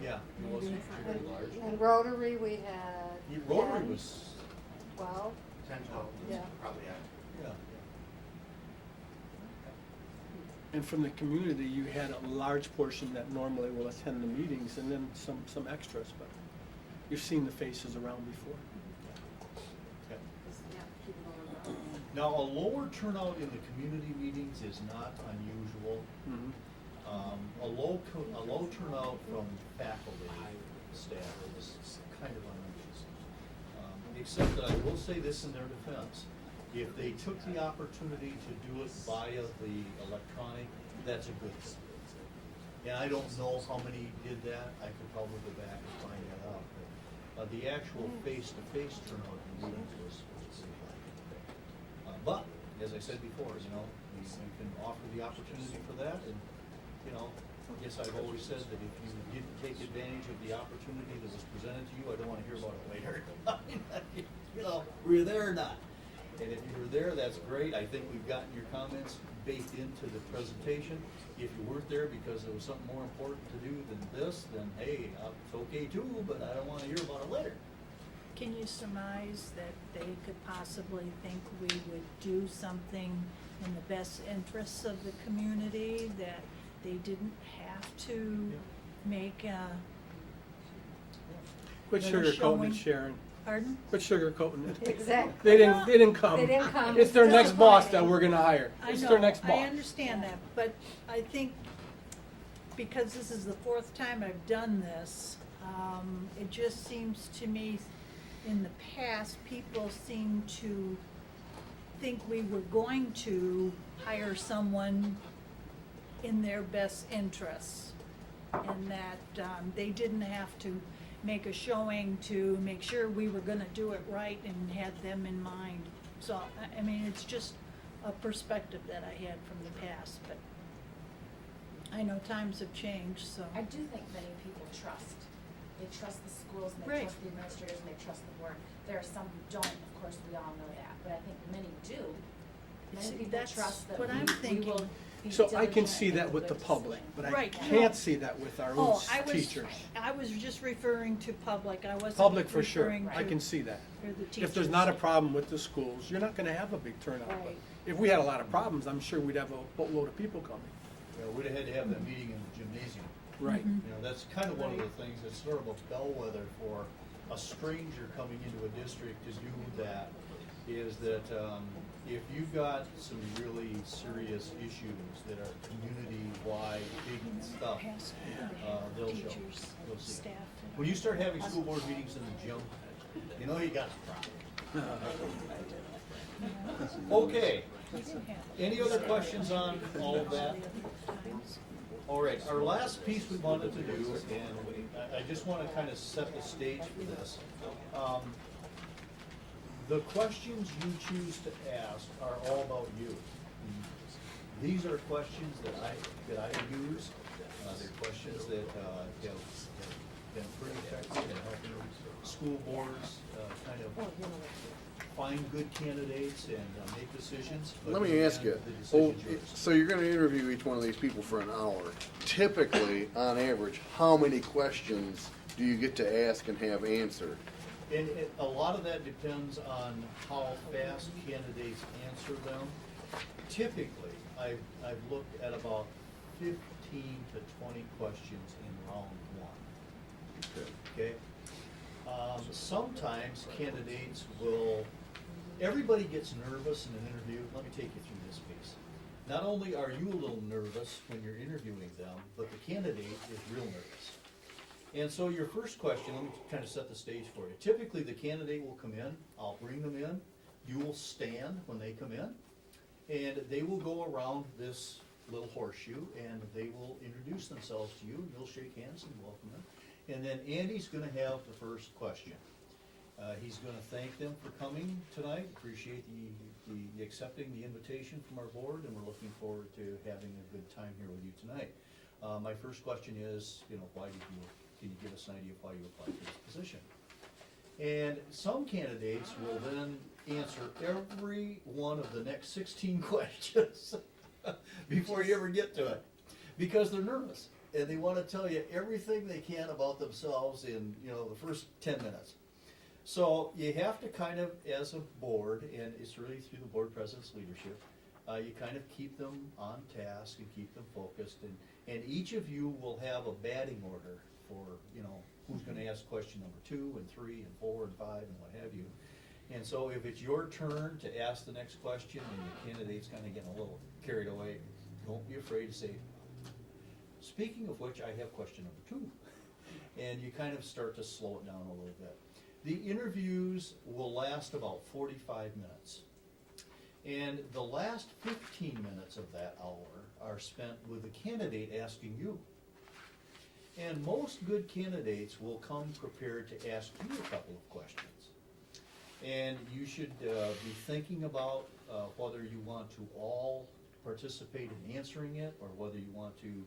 Yeah, it wasn't very large. And Rotary, we had. Rotary 10, was, 12, 10, 12, Yeah. probably, yeah. And from the community, you had a large portion that normally will attend the meetings and then some extras, but you've seen the faces around before. Okay. Now, a lower turnout in the community meetings is not unusual. Mhm. A low turnout from faculty staff is kind of unusual. Except that I will say this in their defense. If they took the opportunity to do it via the electronic, that's a good thing. And I don't know how many did that. I could probably go back and find that out. But the actual face-to-face turnout in meetings was pretty high. But, as I said before, you know, we can offer the opportunity for that. And, you know, I guess I've always said that if you didn't take advantage of the opportunity that was presented to you, I don't want to hear about it later. You know, were you there or not? And if you were there, that's great. I think we've gotten your comments baked into the presentation. If you weren't there because there was something more important to do than this, then hey, it's okay too, but I don't want to hear about it later. Can you surmise that they could possibly think we would do something in the best interests of the community, that they didn't have to make a, Quit Little sugarcoating showing. it, Sharon. pardon? Quit sugarcoating it. Exactly. They didn't come. They didn't come. It's their It's next boss that disappointing. we're gonna hire. I It's know, their next boss. I understand that, but I think because this is the fourth time I've done this, it just seems to me, in the past, people seem to think we were going to hire someone in their best interests, and that they didn't have to make a showing to make sure we were gonna do it right and had them in mind. So, I mean, it's just a perspective that I had from the past, but I know times have changed, so. I do think many people trust. They trust the schools, and they Right. trust the administrators, and they trust the board. There are some who don't, of course, we all know that, but I think many do. See, Many people that's trust that what I'm we thinking. will be So I can diligent see and that make with a the good public, decision. but I Right, can't no. see that with our own Oh, teachers. I was just referring to public, I wasn't Public for sure, referring I to- can see that. for the teachers. If there's not a problem with the schools, you're not gonna have a big turnout. But Right. if we had a lot of problems, I'm sure we'd have a boatload of people coming. You know, we'd have had to have that meeting in the gymnasium. Right. Mhm. You know, that's kind of one of the things that's sort of a bellwether for a stranger coming into a district to do that, is that if you've got some really serious issues that are community-wide big stuff, Has they'll show. teachers, You'll see. staff. When you start having school board meetings in the gym, you know you got a problem. Okay, any other questions on all of that? All right, our last piece we wanted to do, and I just want to kind of set the stage for this. The questions you choose to ask are all about you. These are questions that I use. They're questions that have been pretty effective in helping school boards kind of find good candidates and make decisions. But Let in me the ask end, you, the oh, decision's yours. so you're gonna interview each one of these people for an hour. Typically, on average, how many questions do you get to ask and have answered? And a lot of that depends on how fast candidates answer them. Typically, I've looked at about 15 to 20 questions in round one, okay? Sometimes candidates will, everybody gets nervous in an interview. Let me take you through this piece. Not only are you a little nervous when you're interviewing them, but the candidate is real nervous. And so your first question, let me kind of set the stage for you. Typically, the candidate will come in, I'll bring them in, you will stand when they come in, and they will go around this little horseshoe, and they will introduce themselves to you, and you'll shake hands and welcome them. And then Andy's gonna have the first question. He's gonna thank them for coming tonight, appreciate the accepting the invitation from our board, and we're looking forward to having a good time here with you tonight. My first question is, can you give us an idea of why you applied for this position? And some candidates will then answer every one of the next 16 questions before you ever get to it, because they're nervous, and they want to tell you everything they can about themselves in, the first 10 minutes. So you have to kind of, as a board, and it's really through the board president's leadership, you kind of keep them on task and keep them focused, and each of you will have a batting order for, who's gonna ask question number 2 and 3 and 4 and 5 and what have you. And so if it's your turn to ask the next question and the candidate's kind of getting a little carried away, don't be afraid to say, speaking of which, I have question number 2. And you kind of start to slow it down a little bit. The interviews will last about 45 minutes. And the last 15 minutes of that hour are spent with the candidate asking you. And most good candidates will come prepared to ask you a couple of questions. And you should be thinking about whether you want to all participate in answering it, or whether you want to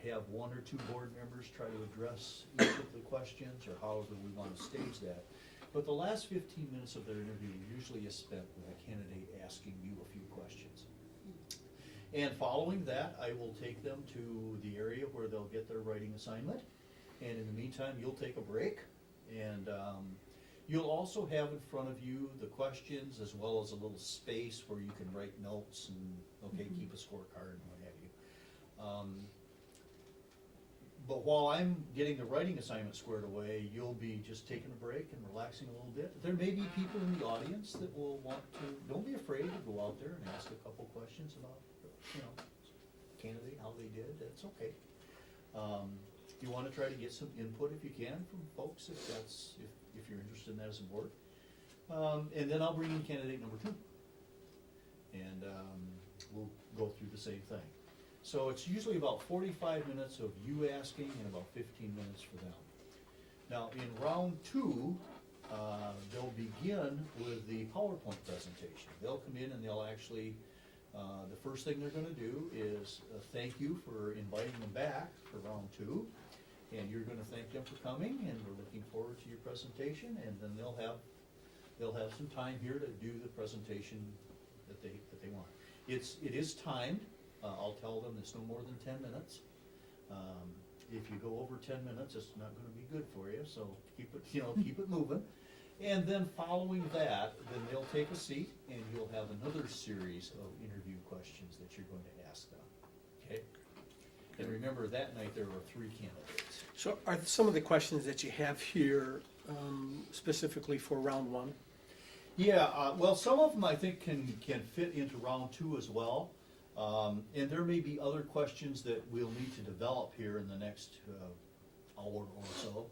have 1 or 2 board members try to address each of the questions, or however we want to stage that. But the last 15 minutes of their interview usually is spent with a candidate asking you a few questions. And following that, I will take them to the area where they'll get their writing assignment. And in the meantime, you'll take a break, and you'll also have in front of you the questions, as well as a little space where you can write notes and, keep a scorecard and what have you. But while I'm getting the writing assignment squared away, you'll be just taking a break and relaxing a little bit. There may be people in the audience that will want to, don't be afraid to go out there and ask a couple questions about, candidate, how they did, that's okay. You want to try to get some input if you can from folks, if you're interested in that as a board. And then I'll bring in candidate number 2. And we'll go through the same thing. So it's usually about 45 minutes of you asking and about 15 minutes for them. Now, in round 2, they'll begin with the PowerPoint presentation. They'll come in and they'll actually, the first thing they're gonna do is thank you for inviting them back for round 2. And you're gonna thank them for coming, and we're looking forward to your presentation, and then they'll have some time here to do the presentation that they want. It is timed. I'll tell them it's no more than 10 minutes. If you go over 10 minutes, it's not gonna be good for you, so keep it moving. And then following that, then they'll take a seat, and you'll have another series of interview questions that you're going to ask them, okay? And remember, that night there were 3 candidates. So are some of the questions that you have here specifically for round 1? Yeah, well, some of them I think can fit into round 2 as well. And there may be other questions that we'll need to develop here in the next hour or so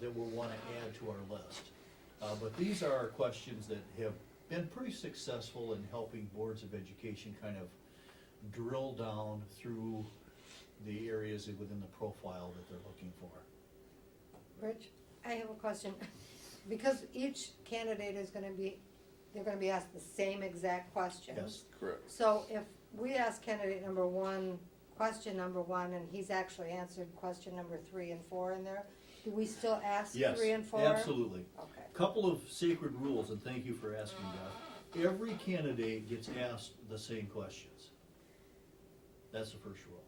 that we'll want to add to our list. But these are questions that have been pretty successful in helping boards of education kind of drill down through the areas within the profile that they're looking for. Rich, I have a question. Because each candidate is they're gonna be asked the same exact questions. Yes. Correct. So if we ask candidate number 1, question number 1, and he's actually answered question number 3 and 4 in there, do we still ask 3 and 4? Yes, absolutely. Okay. Couple of sacred rules, and thank you for asking, Beth. Every candidate gets asked the same questions. That's the first rule.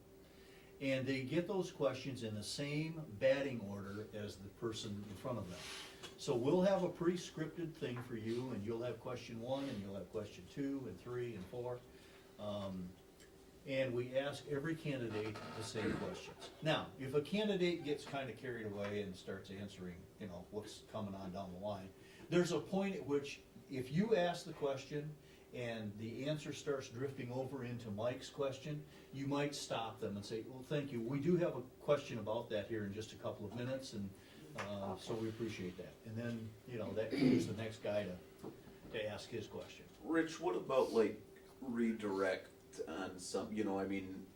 And they get those questions in the same batting order as the person in front of them. So we'll have a pre-scripted thing for you, and you'll have question 1, and you'll have question 2, and 3, and 4. And we ask every candidate the same questions. Now, if a candidate gets kind of carried away and starts answering, what's coming on down the line, there's a point at which if you ask the question and the answer starts drifting over into Mike's question, you might stop them and say, well, thank you. We do have a question about that here in just a couple of minutes, and so we appreciate that. And then, that gives the next guy to ask his question. Rich, what about like redirect on some,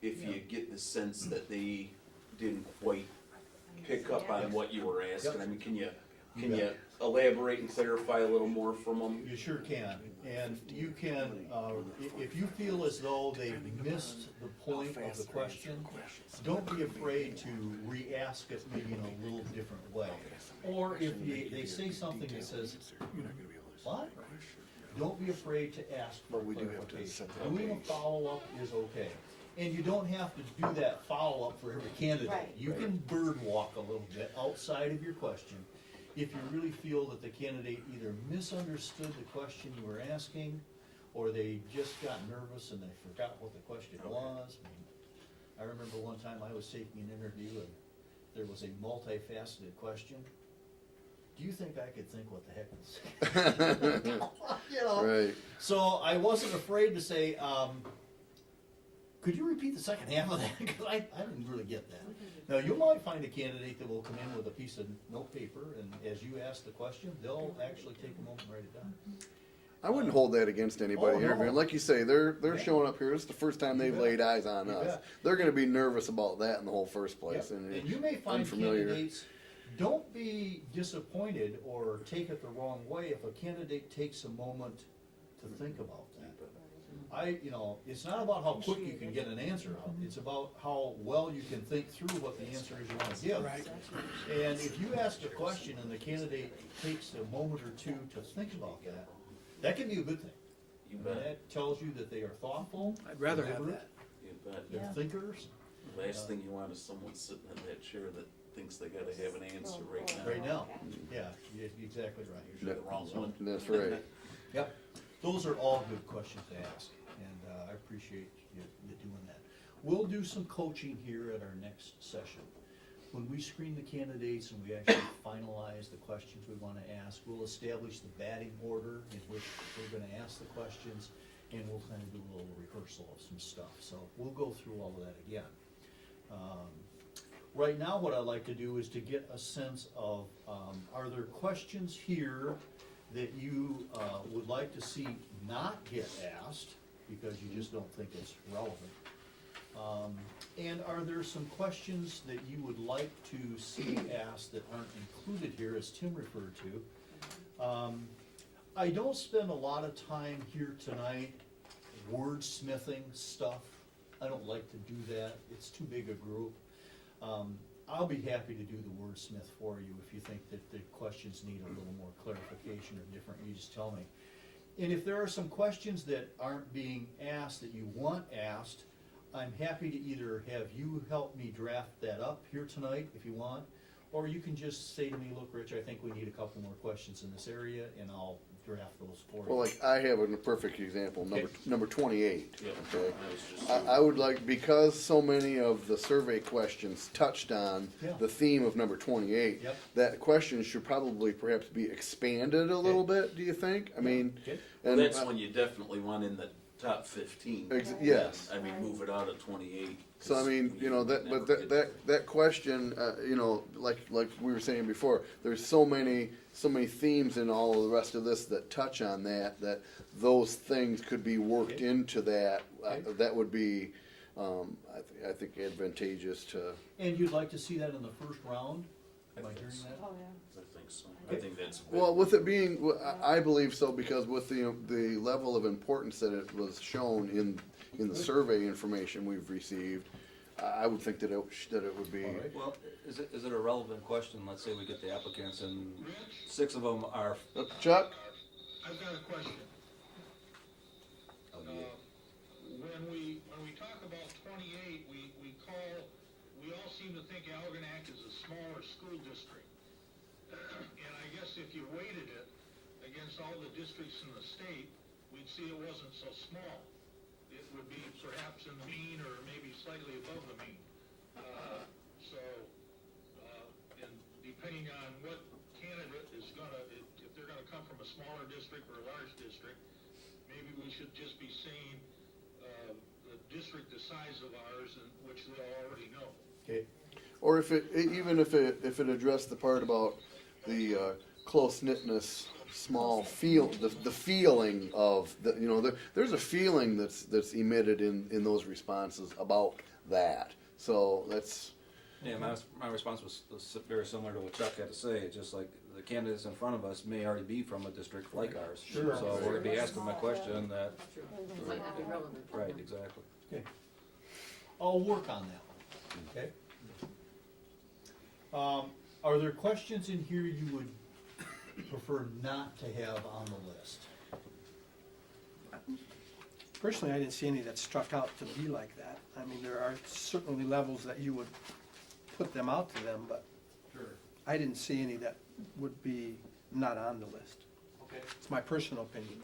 if you get the sense that they didn't quite pick up on what you were asking, Yep. can you elaborate and clarify a little more from them? You sure can, and you can, if you feel as though they've missed the point of the question, don't be afraid to re-ask it maybe in a little different way. Or if they say something that says, what? Don't be afraid to ask for But we do have to clarification. set that Doing a follow-up is okay. And you don't have to do that follow-up for every candidate. Right. You can bird walk a little bit outside of your question if you really feel that the candidate either misunderstood the question you were asking, or they just got nervous and they forgot what the question was. I remember one time I was taking an interview and there was a multifaceted question. Do you think I could think what the heck was? You know? Right. So I wasn't afraid to say, could you repeat the second half of that? Because I didn't really get that. Now, you might find a candidate that will come in with a piece of note paper, and as you ask the question, they'll actually take a moment and write it down. I wouldn't hold that against anybody Oh, no. interviewing. Like you say, they're Yeah. showing up here. It's the first time they've bet. laid eyes on You us. bet. They're going to be nervous about that in the whole first place. Yep. And you may find unfamiliar. candidates, don't be disappointed or take it the wrong way if a candidate takes a moment to think about that. It's not about how quick you can get an answer out, it's about how well you can think through what the answer is you want to give. Right. And if you ask a question and the candidate takes a moment or two to think about that, that can be a good thing. You And bet. that tells you that they are thoughtful. I'd rather have deliberate, that. You bet. They're Yeah. thinkers. Last thing you want is someone sitting in that chair that thinks they gotta have an answer right now. Right now, yeah, you're exactly right. Usually the wrong one. That's right. Yep, those are all good questions to ask, and I appreciate you doing that. We'll do some coaching here at our next session. When we screen the candidates and we actually finalize the questions we want to ask, we'll establish the batting order in which we're going to ask the questions, and we'll kind of do a little rehearsal of some stuff. So we'll go through all of that again. Right now, what I'd like to do is to get a sense of, are there questions here that you would like to see not get asked because you just don't think it's relevant? And are there some questions that you would like to see asked that aren't included here, as Tim referred to? I don't spend a lot of time here tonight wordsmithing stuff. I don't like to do that. It's too big a group. I'll be happy to do the wordsmith for you if you think that the questions need a little more clarification or different, you just tell me. And if there are some questions that aren't being asked that you want asked, I'm happy to either have you help me draft that up here tonight if you want, or you can just say to me, look, Rich, I think we need a couple more questions in this area, and I'll draft those for you. Well, like I have a perfect example, number 28. Yeah, Okay. I was just. I would like, because so many of the survey questions touched on Yeah. the theme of number 28, Yep. that question should probably perhaps be expanded a little bit, do you think? I mean, Okay. and That's when you definitely want in the top 15. yes. I mean, move it out of 28. So I 'cause mean, we that, never but get that question, like we were saying before, there's so many themes in all of the rest of this that touch on that those things could be worked Okay. into that. Okay. That would be, I think, advantageous to. And you'd like to see that in the first round? Am I hearing that? Oh, yeah. I think so. I think that's. good. Well, with it being, I believe so, because with the level of importance that it was shown in the survey information we've received, I would think that it would be. All right. Well, is it a relevant question? Let's say we get the applicants and 6 of them are, Chuck? I've got a question. Oh, yeah. When we talk about 28, we all seem to think Algonac is a smaller school district. And I guess if you weighted it against all the districts in the state, we'd see it wasn't so small. It would be perhaps in the mean or maybe slightly above the mean. And depending on what candidate is if they're gonna come from a smaller district or a large district, maybe we should just be saying, the district the size of ours, and which they'll already know. Okay. Or if it addressed the part about the close knitness, small the feeling of there's a feeling that's emitted in those responses about that. So that's. yeah, my response was very similar to what Chuck had to say. It's just like the candidates in front of us may already be from a district like ours. Sure. So we're gonna be asking them a question that, It might not be relevant. right, exactly. Okay. I'll work on that one, okay? Are there questions in here you would prefer not to have on the list? Personally, I didn't see any that struck out to be like that. I mean, there are certainly levels that you would put them out to them, but Sure. I didn't see any that would be not on the list. Okay. It's my personal opinion.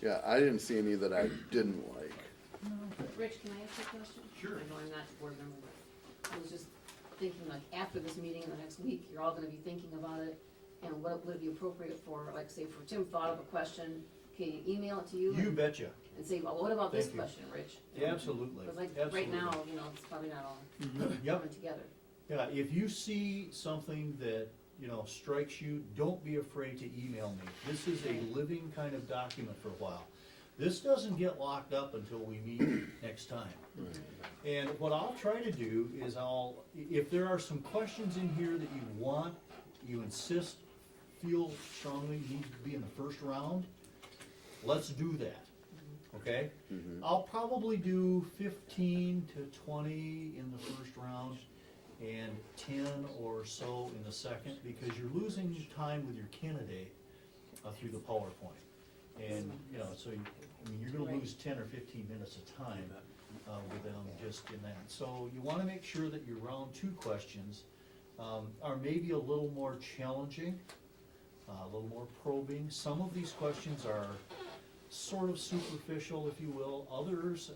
Yeah, I didn't see any that I didn't like. Rich, can I ask you a question? Sure. I know I'm not a board member, but I was just thinking, like, after this meeting in the next week, you're all gonna be thinking about it, and what would it be appropriate for, like, say, for Tim thought of a question, can you email it to you? You betcha. And say, well, what about this Thank you. question, Rich? Absolutely. Because like, Absolutely. right now, you know, it's probably not all Yep. coming together. Yeah, if you see something that, you know, strikes you, don't be afraid to email me. This is a living kind of document for a while. This doesn't get locked up until we meet next time. And what I'll try to do is if there are some questions in here that you want, you insist, feel strongly need to be in the first round, let's do that, okay? I'll probably do 15 to 20 in the first round and 10 or so in the second, because you're losing time with your candidate through the PowerPoint. And, you know, so, I mean, you're gonna lose 10 or 15 minutes of time with them just in that. So you wanna make sure that your round two questions are maybe a little more challenging, a little more probing. Some of these questions are sort of superficial, if you will. Others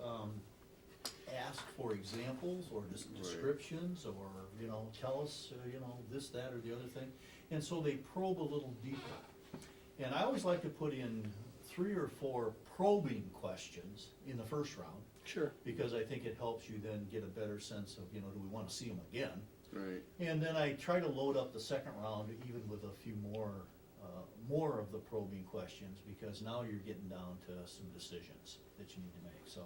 ask for examples or just descriptions, or, you know, tell us, you know, this, that, or the other thing. And so they probe a little deeper. And I always like to put in 3 or 4 probing questions in the first round, Sure. because I think it helps you then get a better sense of, you know, do we want to see them again? Right. And then I try to load up the second round even with a few more of the probing questions, because now you're getting down to some decisions that you need to make, so.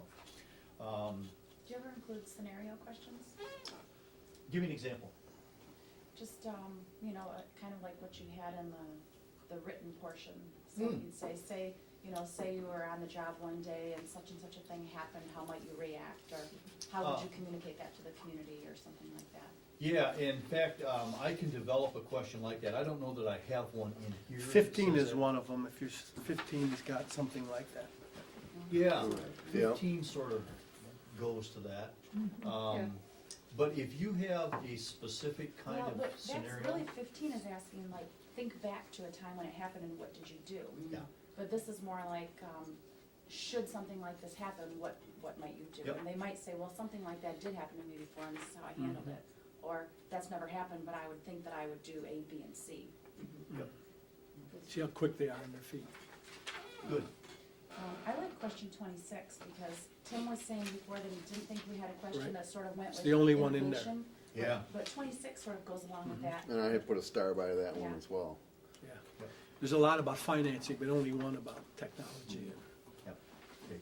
Do you ever include scenario questions? Give me an example. Just, you know, kind of like what you had in the written portion. So you'd say, you know, say you were on the job one day and such a thing happened, how might you react? Or how would you communicate that to the community or something like that? Yeah, in fact, I can develop a question like that. I don't know that I have one in here. that 15 says is that. one of them, if you're, 15's got something like that. Yeah, Yeah. 15 sort of goes to that. Yeah. But if you have a specific kind Well, of but that's scenario. really 15 is asking, like, think back to a time when it happened and what did you do? Yeah. But this is more like, should something like this happen, what might you do? Yep. And they might say, well, something like that did happen to me before and this is how I handled it. Or, that's never happened, but I would think that I would do A, B, and C. Yep. See how quick they are on their feet. Good. I like question 26 because Tim was saying before that he didn't think we had a question Right. that sort of went It's with the only one in there. innovation. Yeah. But 26 sort of goes along with that. And I had put a star by that one Yeah. as well. Yeah. There's a lot about financing, but only one about technology. Yep. Okay.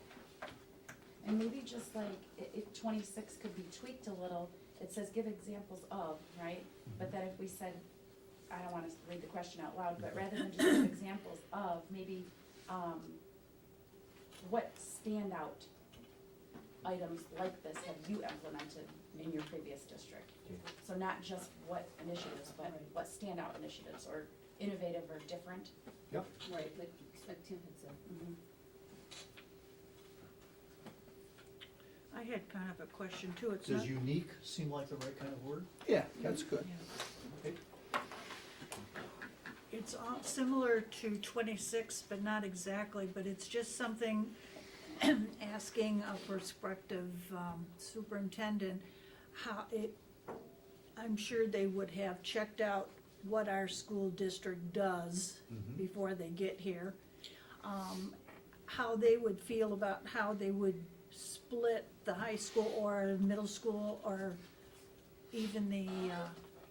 And maybe just like, if 26 could be tweaked a little, it says give examples of, right? But then if we said, I don't wanna read the question out loud, but rather than just give examples of, maybe, what standout items like this have you implemented in your previous district? Okay. So not just what initiatives, but what standout initiatives, or innovative or different. Yep. Right, like Tim had said. Mhm. I had kind of a question too. It's Does not, unique seem like the right kind of word? Yeah, that's good. Okay. it's similar to 26, but not exactly, but it's just something asking a prospective superintendent how it, I'm sure they would have checked out what our school district does before they get here. How they would feel about how they would split the high school or middle school or even the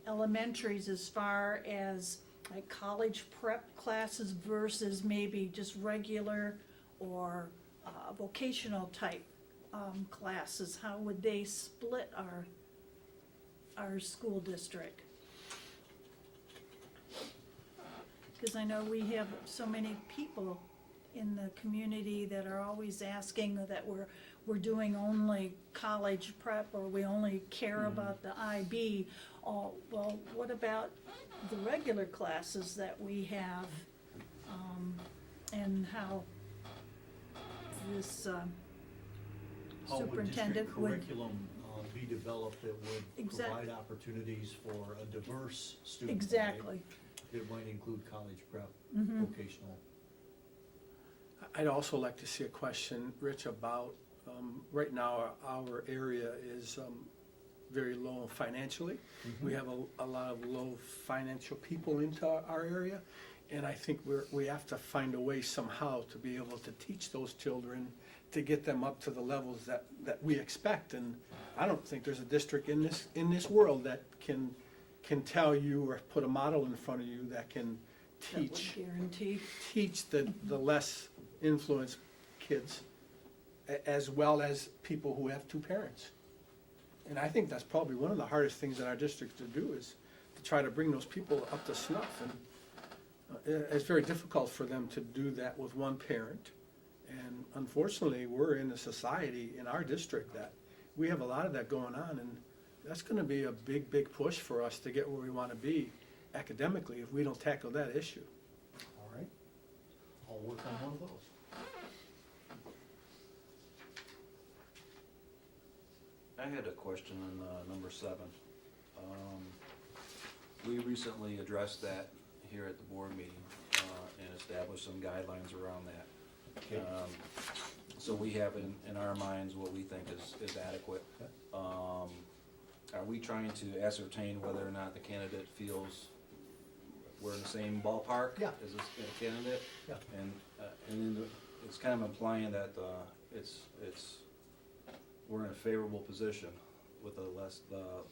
elementaries as far as like college prep classes versus maybe just regular or vocational type classes, how would they split our school district? Because I know we have so many people in the community that are always asking that we're doing only college prep, or we only care about the IB. Oh, well, what about the regular classes that we have, and how this How would district superintendent would, curriculum be developed that would Exact- provide opportunities for a diverse student body? exactly. It might include college prep, Mhm. vocational. I'd also like to see a question, Rich, about, right now, our area is very low financially. We have a lot of low financial people into our area, and I think we have to find a way somehow to be able to teach those children, to get them up to the levels that we expect. And I don't think there's a district in this world that can tell you or put a model in front of you that can That would teach guarantee. the less influenced kids as well as people who have two parents. And I think that's probably one of the hardest things in our district to do, is to try to bring those people up to snuff. And it's very difficult for them to do that with one parent. And unfortunately, we're in a society in our district that we have a lot of that going on, and that's gonna be a big push for us to get where we wanna be academically if we don't tackle that issue. All right, I'll work on one of those. I had a question on number 7. We recently addressed that here at the board meeting and established some guidelines around that. Okay. So we have in our minds what we think is adequate. Are we trying to ascertain whether or not the candidate feels we're in the same ballpark? Yeah. As this candidate? Yeah. And then it's kind of implying that we're in a favorable position with the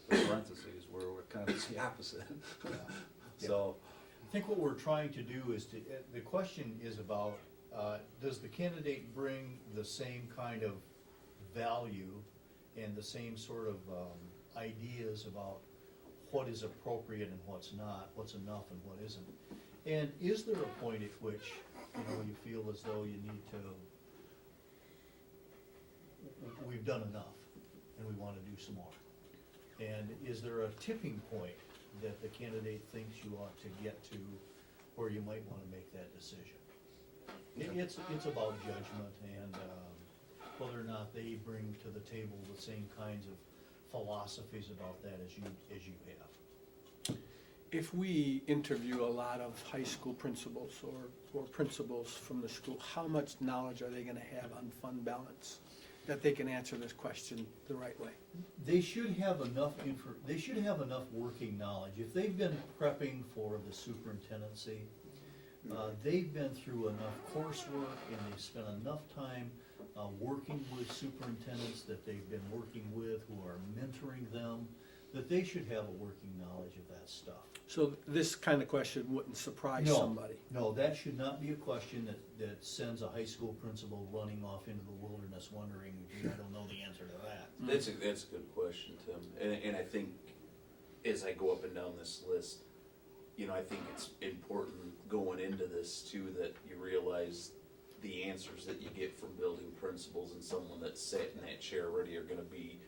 parentheses, where we're kind of the opposite. So, I think what we're trying to do is the question is about, does the candidate bring the same kind of value and the same sort of ideas about what is appropriate and what's not, what's enough and what isn't? And is there a point at which, you feel as though you need to, we've done enough and we want to do some more? And is there a tipping point that the candidate thinks you ought to get to where you might want to make that decision? It's about judgment and whether or not they bring to the table the same kinds of philosophies about that as you have. If we interview a lot of high school principals or principals from the school, how much knowledge are they gonna have on fund balance that they can answer this question the right way? They should have enough working knowledge. If they've been prepping for the superintendency, they've been through enough coursework and they've spent enough time working with superintendents that they've been working with, who are mentoring them, that they should have a working knowledge of that stuff. So this kind of question wouldn't surprise No, somebody. No, that should not be a question that sends a high school principal running off into the wilderness wondering, gee, I don't know the answer to that. That's a good question, Tim. And I think as I go up and down this list, I think it's important going into this too, that you realize the answers that you get from building principals and someone that's sat in that chair already are gonna be,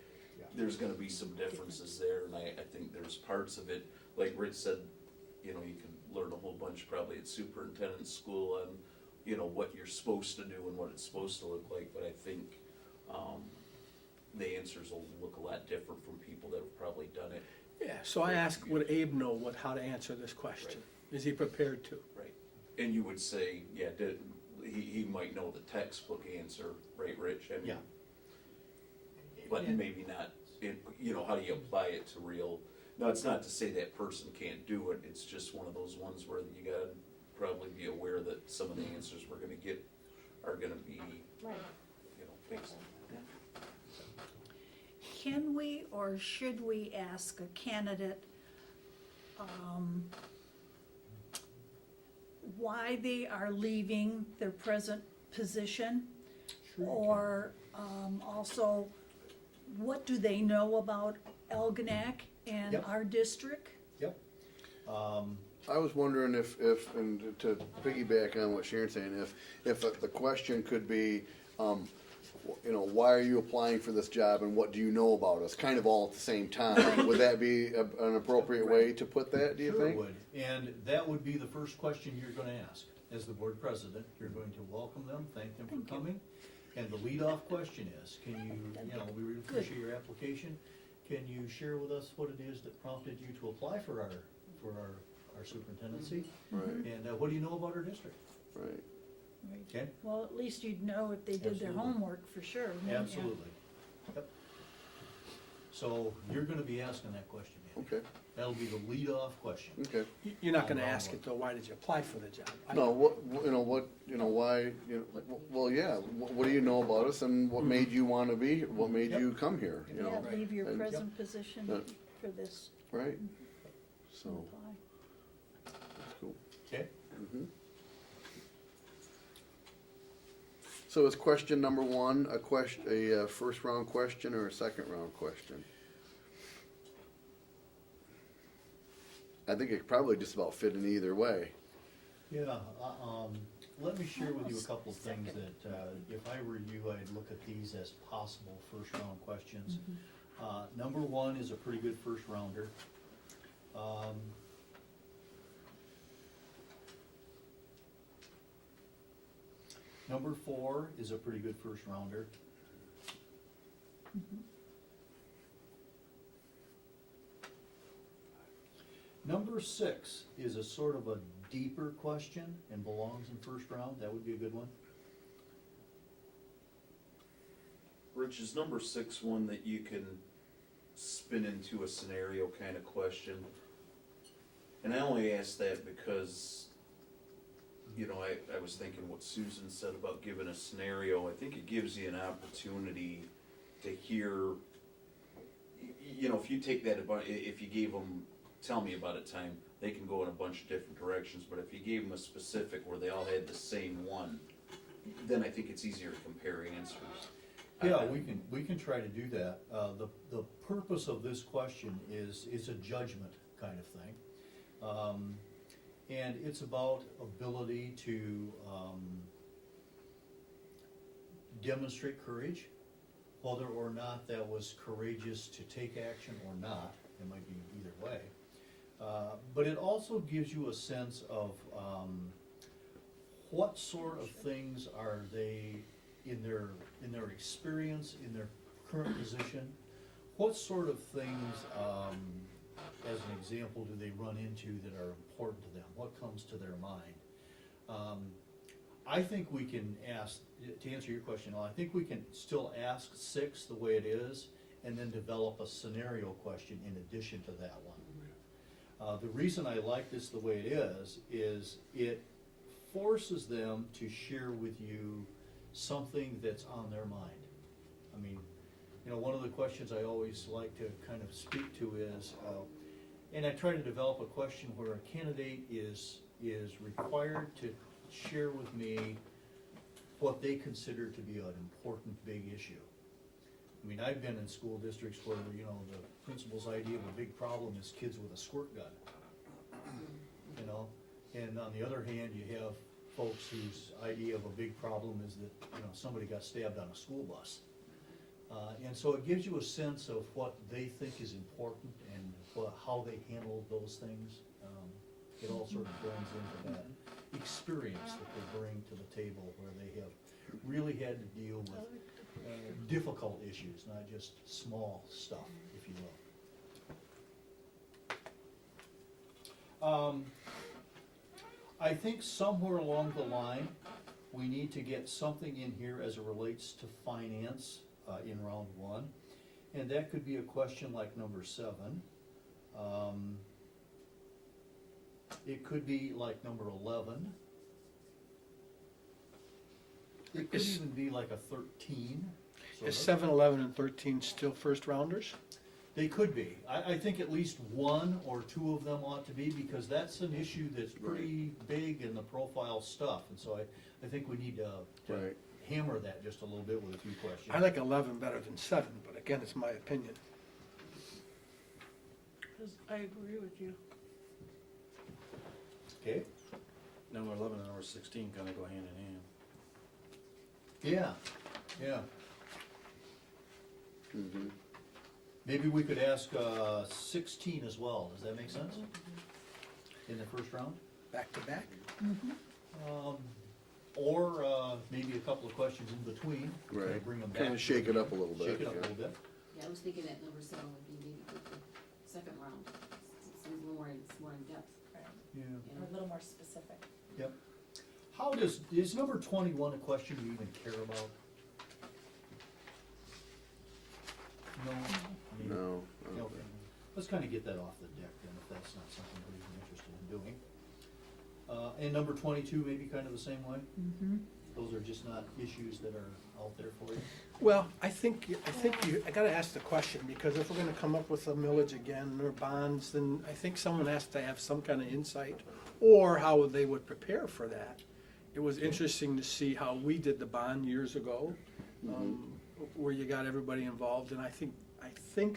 there's gonna be some differences there, and I think there's parts of it, like Rich said, you can learn a whole bunch probably at superintendent school on, what you're supposed to do and what it's supposed to look like, but I think, the answers will look a lot different from people that have probably done it. Yeah, so I asked, would Abe know how to answer this question? Is he prepared to? Right. And you would say, he might know the textbook answer, right, Rich? I mean, Yeah. But maybe not, how do you apply it to real, no, it's not to say that person can't do it, it's just one of those ones where you gotta probably be aware that some of the answers we're gonna get are gonna be, Right. based on that. Can we or should we ask a candidate why they are leaving their present position? Sure you can. Or Also, what do they know about Algonac and Yep. our district? Yep. I was wondering if, and to piggyback on what Sharon's saying, if the question could be, you know, why are you applying for this job and what do you know about us? Kind of all at the same time. Would that be an appropriate way to put that, do you Sure it think? would, and that would be the first question you're gonna ask. As the board president, you're going to welcome them, thank them Thank for you. coming. And the lead-off question is, can you know, we really appreciate your application. Can you share with us what it is that prompted you to apply for our superintendency? Right, And what do you know about our district? right. Right. Okay? Well, at least you'd know if they did their Absolutely. homework for sure. wouldn't you? Absolutely. Yep. So you're gonna be asking that question, Andy. Okay, That'll be the lead-off question. okay. You're not gonna ask it though, why did you apply for the job? No, why, well, yeah, what do you know about us and what made you wanna be, here? What made you come here, you know? Yeah, leave your And- present position Yeah. for this. Right, so, apply. that's cool. Okay? Mhm. So is question number one a first round question or a second round question? I think it could probably just about fit in either way. Yeah, let me share with you a couple of things that, if I were you, I'd look at these as possible first-round questions. Number one is a pretty good first rounder. Number four is a pretty good first rounder. Number six is a sort of a deeper question and belongs in first round, that would be a good one. Rich, is number 6 one that you can spin into a scenario kind of question? And I only ask that because, you know, I was thinking what Susan said about giving a scenario. I think it gives you an opportunity to hear, you know, if you take that about, if you gave them, tell me about a time, they can go in a bunch of different directions, but if you gave them a specific where they all had the same one, then I think it's easier to compare answers. Yeah, we can try to do that. The purpose of this question is a judgment kind of thing. And it's about ability to demonstrate courage, whether or not that was courageous to take action or not. It might be either way. But it also gives you a sense of what sort of things are they in their experience, in their current position, what sort of things, as an example, do they run into that are important to them? What comes to their mind? I think we can ask, to answer your question, I think we can still ask 6 the way it is, and then develop a scenario question in addition to that one. The reason I like this the way it is it forces them to share with you something that's on their mind. I mean, you know, one of the questions I always like to kind of speak to is, and I try to develop a question where a candidate is required to share with me what they consider to be an important big issue. I mean, I've been in school districts where, you know, the principal's idea of a big problem is kids with a squirt gun. You know, and on the other hand, you have folks whose idea of a big problem is that, you know, somebody got stabbed on a school bus. And so it gives you a sense of what they think is important and how they handle those things. It all sort of blends into that experience that they bring to the table where they have really had to deal with difficult issues, not just small stuff, if you will. I think somewhere along the line, we need to get something in here as it relates to finance in round 1. And that could be a question like number 7. It could be like number 11. It could even be like a 13. sort Is of. 7, 11, and 13 still first rounders? They could be. I think at least 1 or 2 of them ought to be, because that's an issue that's pretty big in the profile stuff. And so I think we need to Right. hammer that just a little bit with a few questions. I like 11 better than 7, but again, it's my opinion. I agree with you. Okay, Number 11 and number 16 kind of go hand in hand. yeah. Mhm. Maybe we could ask 16 as well, does that make sense? In the first round? Back to back? Or maybe a couple of questions in between. kinda Right. Bring them back. Kinda shake it up a little bit, Shake it up a yeah. little bit. Yeah, I was thinking that number 7 would be maybe good for second round. It's a little more, it's more in depth, Yeah. you Or know? a little more specific. Yep. How is number 21 a question we even care about? No? I mean, No. I don't Okay, think- let's kind of get that off the deck then, if that's not something we're even interested in doing. And number 22, maybe kind of the same way? Mm-hmm. Those are just not issues that are out there for you? Well, I gotta ask the question, because if we're gonna come up with a millage again or bonds, then I think someone has to have some kind of insight, or how they would prepare for that. It was interesting to see how we did the bond years ago, where you got everybody involved, and I think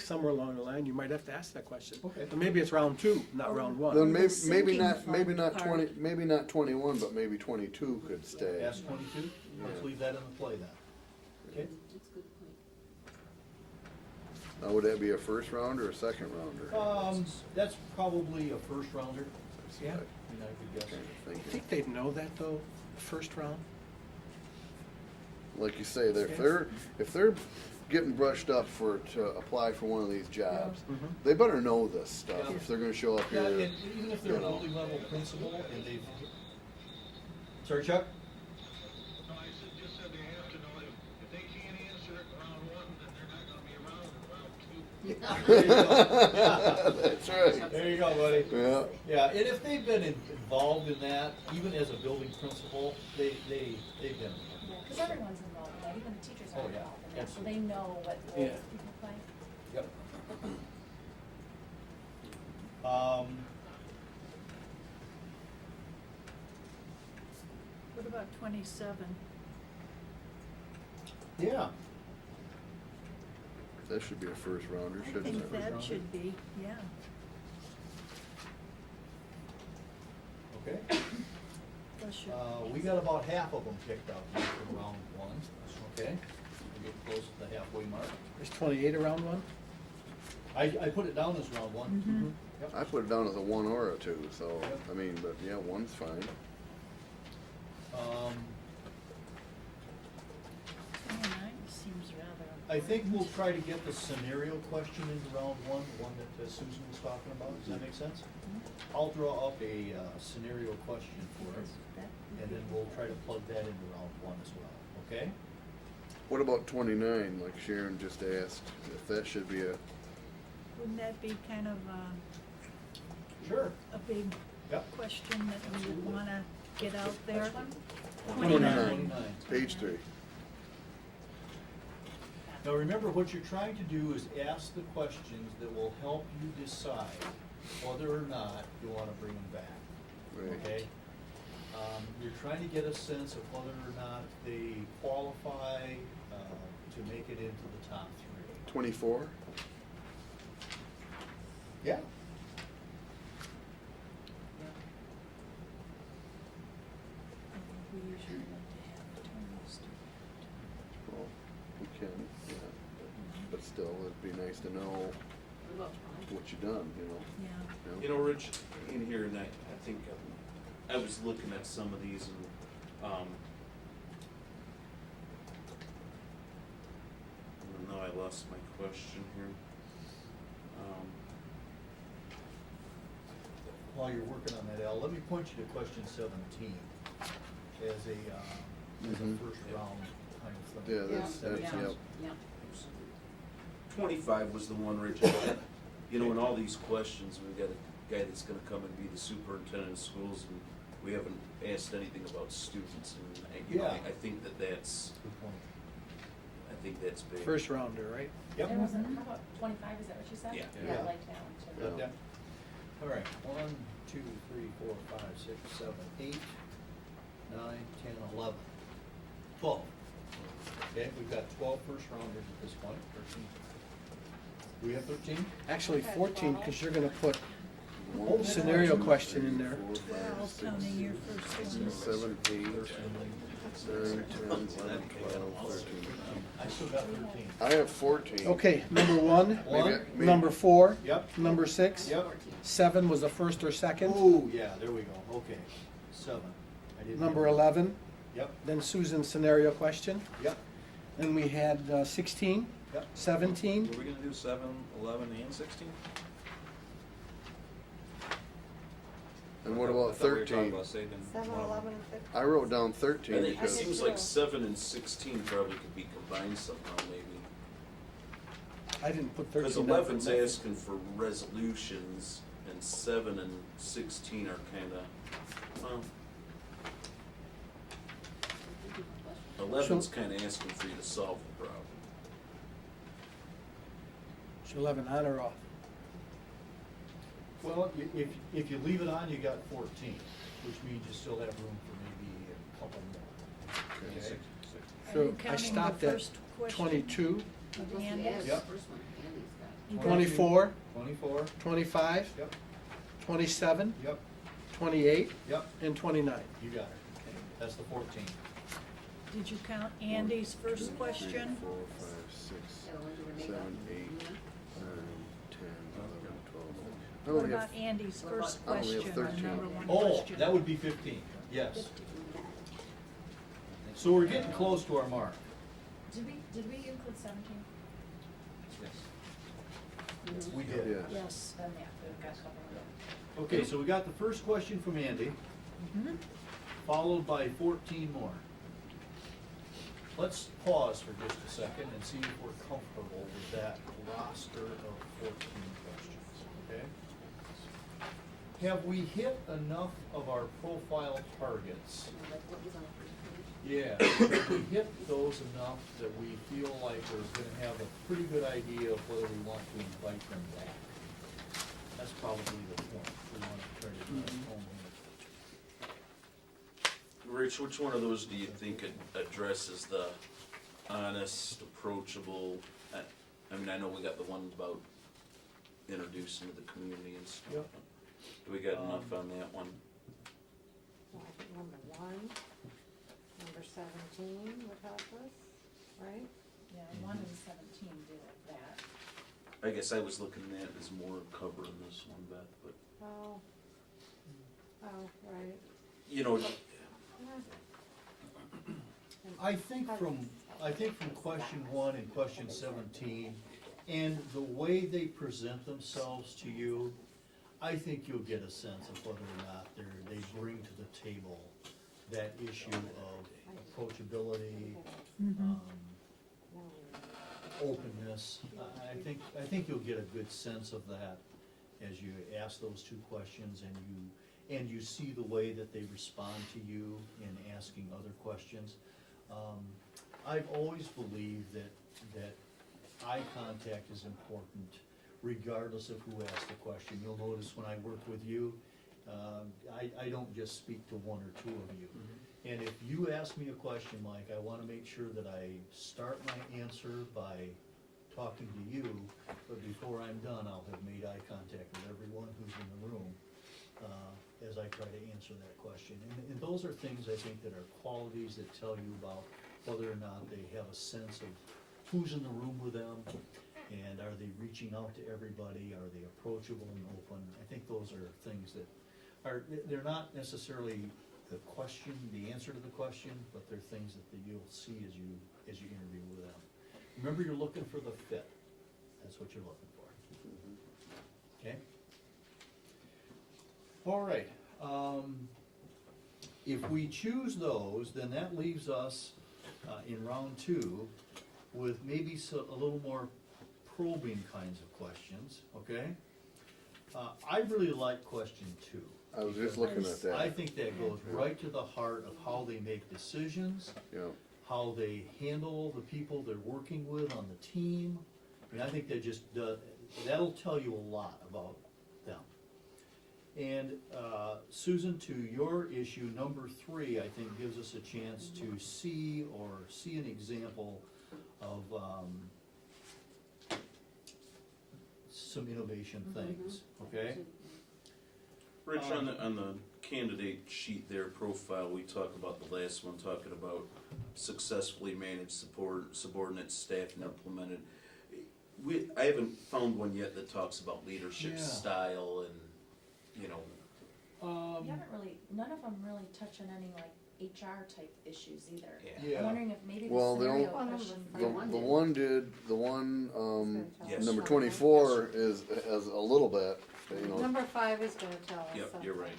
somewhere along the line, you might have to ask that question. Okay. But maybe it's round 2, not round 1. Then the maybe sinking not, maybe fund not part. 20, maybe not 21, but maybe 22 could stay. Ask 22? Let's Yeah. leave that in the play then. Okay? That's a good point. Now, would that be a first round or a second rounder? That's probably a first rounder. That's Yeah. what I mean, I could guess. I'm I thinking. think they'd know that though, the first round. Like you say, if they're getting brushed up to apply for one of these jobs, they better know this stuff Yeah. if they're gonna show up Yeah, here. and even if they're a you know. building level principal and they've, sorry, Chuck? No, I just said they have to know if they can't answer it in round 1, then they're not gonna be around in round 2. There you go. That's right. There you go, buddy. Yeah. Yeah, and if they've been involved in that, even as a building principal, they've been. Because everyone's involved in that, even the teachers Oh, are yeah, involved in that, so absolutely. they know what Yeah. roles people play. Yep. What about 27? Yeah, That should be a first rounder, I shouldn't think it? that rounder? should be, yeah. okay. That should- We got about half of them picked out here for round 1, okay? We're getting close to the halfway mark. Is 28 around 1? I put it down as round 1. Mhm. Yep. I put it down as a 1 or a 2, so, I mean, but yeah, 1's fine. 29 seems rather. I think we'll try to get the scenario question into round 1, the one that Susan was talking about, does that make sense? I'll draw up a scenario question for us, and then we'll try to plug that into round 1 as well, okay? What about 29, like Sharon just asked, if that should be a, Wouldn't that be kind of Sure. a big Yep. question that we would wanna get out there? Which one? 29. Page 3. Now, remember, what you're trying to do is ask the questions that will help you decide whether or not you want to bring them back, Right. okay? You're trying to get a sense of whether or not they qualify to make it into the top 3. 24? Yeah. I think we usually like to have attorneys do Well, we can, yeah, but still, it'd be nice to know What about 5? what you done, you know? that. Yeah. You know, Rich, in here, and I think, I was looking at some of these and, no, I lost my question here. While you're working on that, Al, let me point you to question 17 as a Mhm. first round kind of thing. Yeah, that's, That makes that's, sense? yep. Yeah. 25 was the one, Rich. You know, in all these questions, we've got a guy that's gonna come and be the superintendent of schools, and we haven't asked anything about students, and you know, Yeah. I think that's, Good point. I think that's big. First rounder, right? Yep. There was a, how about 25, is that what you said? Yeah. Yeah, I Yeah. liked that one too. Yeah. All right, 1, 2, 3, 4, 5, 6, 7, 8, 9, 10, 11, 12. Okay, we've got 12 first rounders at this point, 13. Do we have 13? Actually Okay, 14, well. because you're gonna put One, scenario two, question three, in there. 4, 5, 12, 6, counting your first one. 7, 8, 9, 10, 11, 12, 13. I still got 13. I have 14. Okay, number one, One? Maybe- number four, Yep. number six, Yep. 7 was the first or second, Oh, yeah, there we go, okay. 7. I didn't number hear that. 11, Yep, then Susan's scenario question, yep, then we had 16, yep. 17, Were we gonna do 7, 11, and 16? And what I about thought we were talking 13? about saving 7, one of them. 11, and 15. I wrote down I 13 think it because, seems like 7 and 16 probably could be combined somehow, maybe. I didn't put 13 Because down. 11's asking for resolutions, and 7 and 16 are kinda, well, 11's kinda asking for you to solve the problem. So 11 on or off? Well, if you leave it on, you got 14, which means you still have room for maybe a couple more. Okay, Okay. six. Are you So I counting the stopped at first question? 22, Of Plus the Andy's? added Yep. first one, Andy's got. 24, 24, 25, yep, 27, yep, 28, yep, and 29. you got it. That's the 14. Did you count Andy's first 3, question? 4, 5, 6, Yeah, the ones you were making 7, up. 8, Yeah. 9, 10, 11, 12. I What only about have, Andy's What about- first I only have question on 13. number one Oh, question? that would be 15, yes. So we're getting close to our mark. Did we include 17? Yes. We did. yeah. Yes. Then, yeah, we've got a couple of them. Okay, so we got the first question from Andy, Mhm. followed by 14 more. Let's pause for just a second and see if we're comfortable with that roster of 14 questions, okay? Have we hit enough of our profile targets? Like what was on the first page? Yeah, have we hit those enough that we feel like we're gonna have a pretty good idea of whether we want to invite them back? That's probably the point, we wanna try to drive home here. Rich, which one of those do you think addresses the honest, approachable, I mean, I know we got the one about introducing to the community and stuff. Yep. Do we got enough on that one? Well, I think number 1, number 17 would help us, right? Yeah, 1 and 17 did that. I guess I was looking at it as more covering this one, Beth, but, Oh, right. you know, I think from question 1 and question 17, and the way they present themselves to you, I think you'll get a sense of whether or not they bring to the table that issue of approachability, openness. I think you'll get a good sense of that as you ask those 2 questions and you see the way that they respond to you in asking other questions. I've always believed that eye contact is important regardless of who asks the question. You'll notice when I work with you, I don't just speak to 1 or 2 of you. And if you ask me a question, Mike, I wanna make sure that I start my answer by talking to you, but before I'm done, I'll have made eye contact with everyone who's in the room, as I try to answer that question. And those are things I think that are qualities that tell you about whether or not they have a sense of who's in the room with them, and are they reaching out to everybody, are they approachable and open? I think those are things that they're not necessarily the question, the answer to the question, but they're things that you'll see as you interview with them. Remember, you're looking for the fit. That's what you're looking for. Okay? All right. If we choose those, then that leaves us in round 2 with maybe a little more probing kinds of questions, okay? I really like question 2. I was just looking at I that. think that goes right to the heart of how they make decisions, Yeah, how they handle the people they're working with on the team. I mean, I think that'll tell you a lot about them. And, Susan, to your issue, number 3, I think gives us a chance to see an example of, some innovation things, okay? Rich, on the candidate sheet there, profile, we talk about the last one, talking about successfully managed subordinate staff and implemented. I haven't found one yet that talks about leadership Yeah. style and, you know, You haven't really, none of them really touch on any like HR type issues either. Yeah. I'm wondering if maybe the Well, the scenario only- question. The one did, the one, Yes. number 24 is a little bit, you know. Number 5 is gonna tell us yep, something. you're right.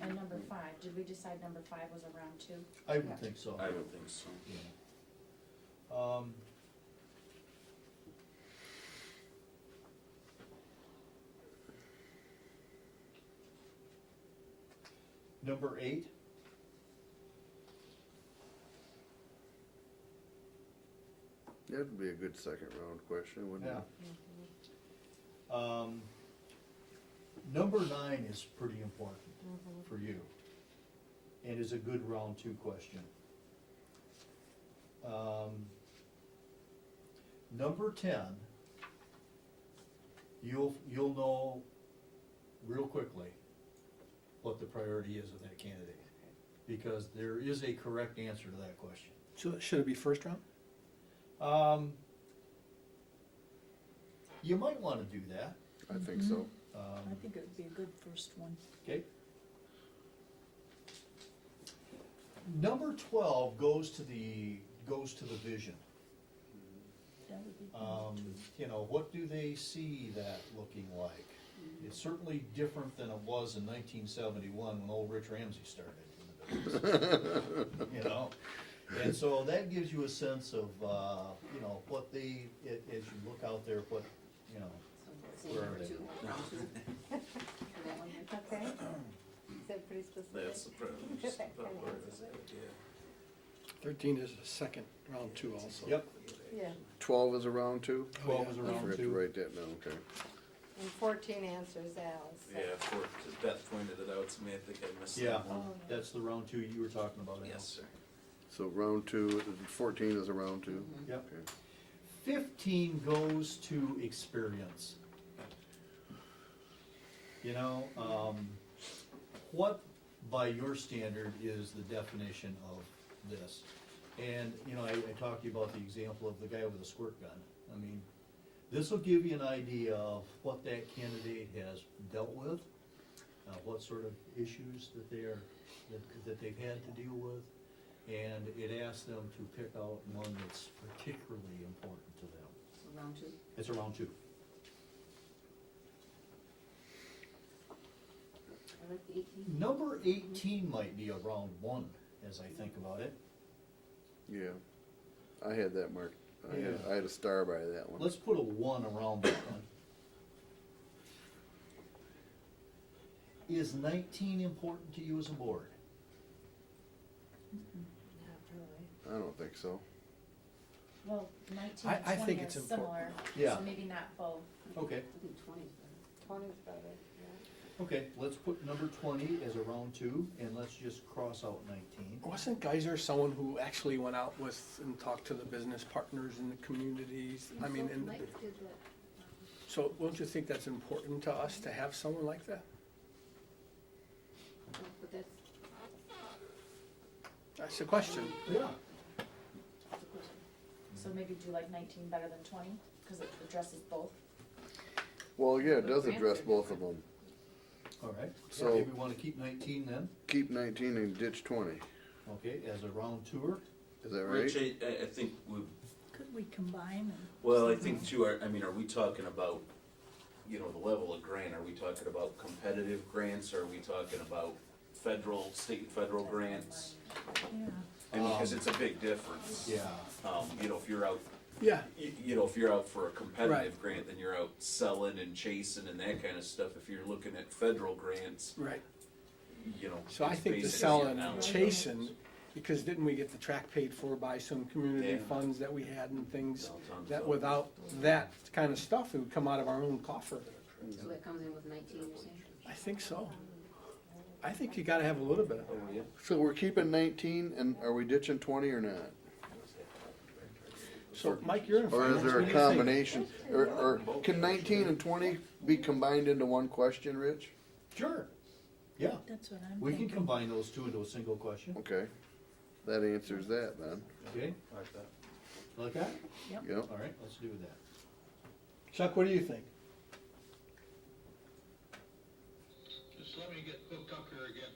And number 5, did we decide number 5 was around 2? I would Yeah. think so. I would think so. Yeah. Number 8. That'd be a good second round question, wouldn't it? Yeah. Number 9 is pretty important for you, and is a good round 2 question. Number 10, you'll know real quickly what the priority is of that candidate, because there is a correct answer to that question. Should it be first round? You might wanna do that. I think so. I think it would be a good first one. Okay. Number 12 goes to the vision. That would be good. You know, what do they see that looking like? It's certainly different than it was in 1971 when old Rich Ramsey started in the business. You know, and so that gives you a sense of, you know, what they, as you look out there, what, you know, So, Where are number they? 2, round 2. For that one there. Okay, is that pretty specific? That's the preference. That kind of answers it. 13 is the second, round 2 also. Yep, Yeah, 12 is a round 2? 12 is I around forgot to 2. write that down, okay. and 14 answers Al's. Yeah, Beth pointed it out to me, I think I missed Yeah, that one. Oh, that's the round 2 you were talking about, Al. Yes, sir. So round 2, 14 is a round 2? Yep. Okay. 15 goes to experience. You know, what, by your standard, is the definition of this? And, you know, I talked to you about the example of the guy with a squirt gun. I mean, this will give you an idea of what that candidate has dealt with, what sort of issues that that they've had to deal with, and it asks them to pick out one that's particularly important to them. So round 2. It's a round 2. I like the 18. Number 18 might be a round 1, as I think about it. Yeah. I had that marked. Yeah. I had a star by that one. Let's put a 1 around that one. Is 19 important to you as a board? Not really. I don't think so. Well, 19 I and 20 think are it's similar, important. Yeah. so maybe not both. Okay, I think 20 is better. 20's better, yeah. okay, let's put number 20 as a round 2, and let's just cross out 19. Wasn't Geyser someone who actually went out with and talked to the business partners in the communities? I mean, and, Mike did that. so don't you think that's important to us to have someone like that? Oh, but that's That's the question. Yeah. the question. So maybe do like 19 better than 20, because it addresses both. Well, yeah, it The does grants address are both of different. them. All right, So- so maybe we want to keep 19 then, Keep 19 and ditch 20. okay, as a round 2er. Is that right? Rich, I think Could we combine and? well, I think too, are we talking about, you know, the level of grant, are we talking about competitive grants, or are we talking about state and federal grants? Yeah. I mean, cause it's a big difference. Yeah. You know, if you're out, Yeah, you know, if you're out for a competitive Right. grant, then you're out selling and chasing and that kind of stuff. If you're looking at federal grants, right. you know. So I it's think the basically selling an and hour. chasing, because didn't we get the track paid for by some community Yeah. funds that we had and things? Downtown That development. without that kind of stuff, it would come out of our own coffer. So that comes in with 19, you're saying? I think so. I think you gotta have a little bit of it. Yeah. So we're keeping 19, and are we ditching 20 or not? So, Mike, you're in Or finance. is there What a do you think? combination? Or can 19 and 20 be combined into one question, Rich? Sure, yeah. That's what I'm We can thinking. combine those two into a single question, Okay, that answers that then. okay? Like that. Like that? Yep. All right, let's do that. Chuck, what do you think? Just let me get hooked up here again.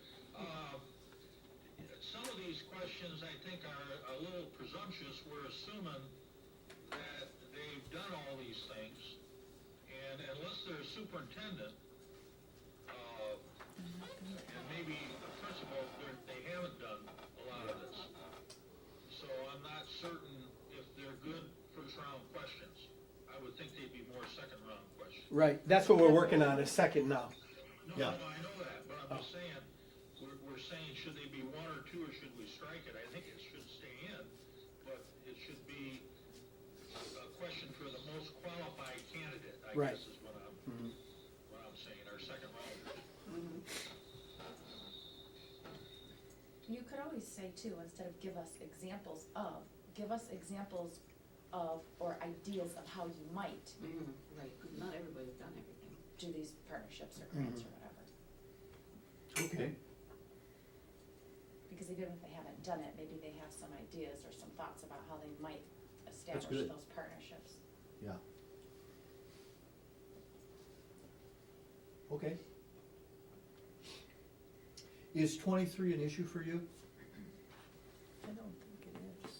Some of these questions, I think, are a little presumptuous. We're assuming that they've done all these things, and unless they're a superintendent, and maybe a principal, they haven't done a lot of this. So I'm not certain if they're good first-round questions. I would think they'd be more second-round questions. Right, that's what we're working on, is second now. No, Yeah. no, I know that, but I'm just saying, we're saying, should they be one or two, or should we strike it? I think it should stay in, but it should be a question for the most qualified candidate, I Right. guess is what Mhm. I'm saying, our second round. You could always say too, instead of give us examples of, give us examples of, or ideas of how you might Right, 'cause not everybody's done everything. do these partnerships or grants or whatever. Okay, Because even if they haven't done it, maybe they have some ideas or some thoughts about how they might establish good. those partnerships. yeah. Okay. Is 23 an issue for you? I don't think it is.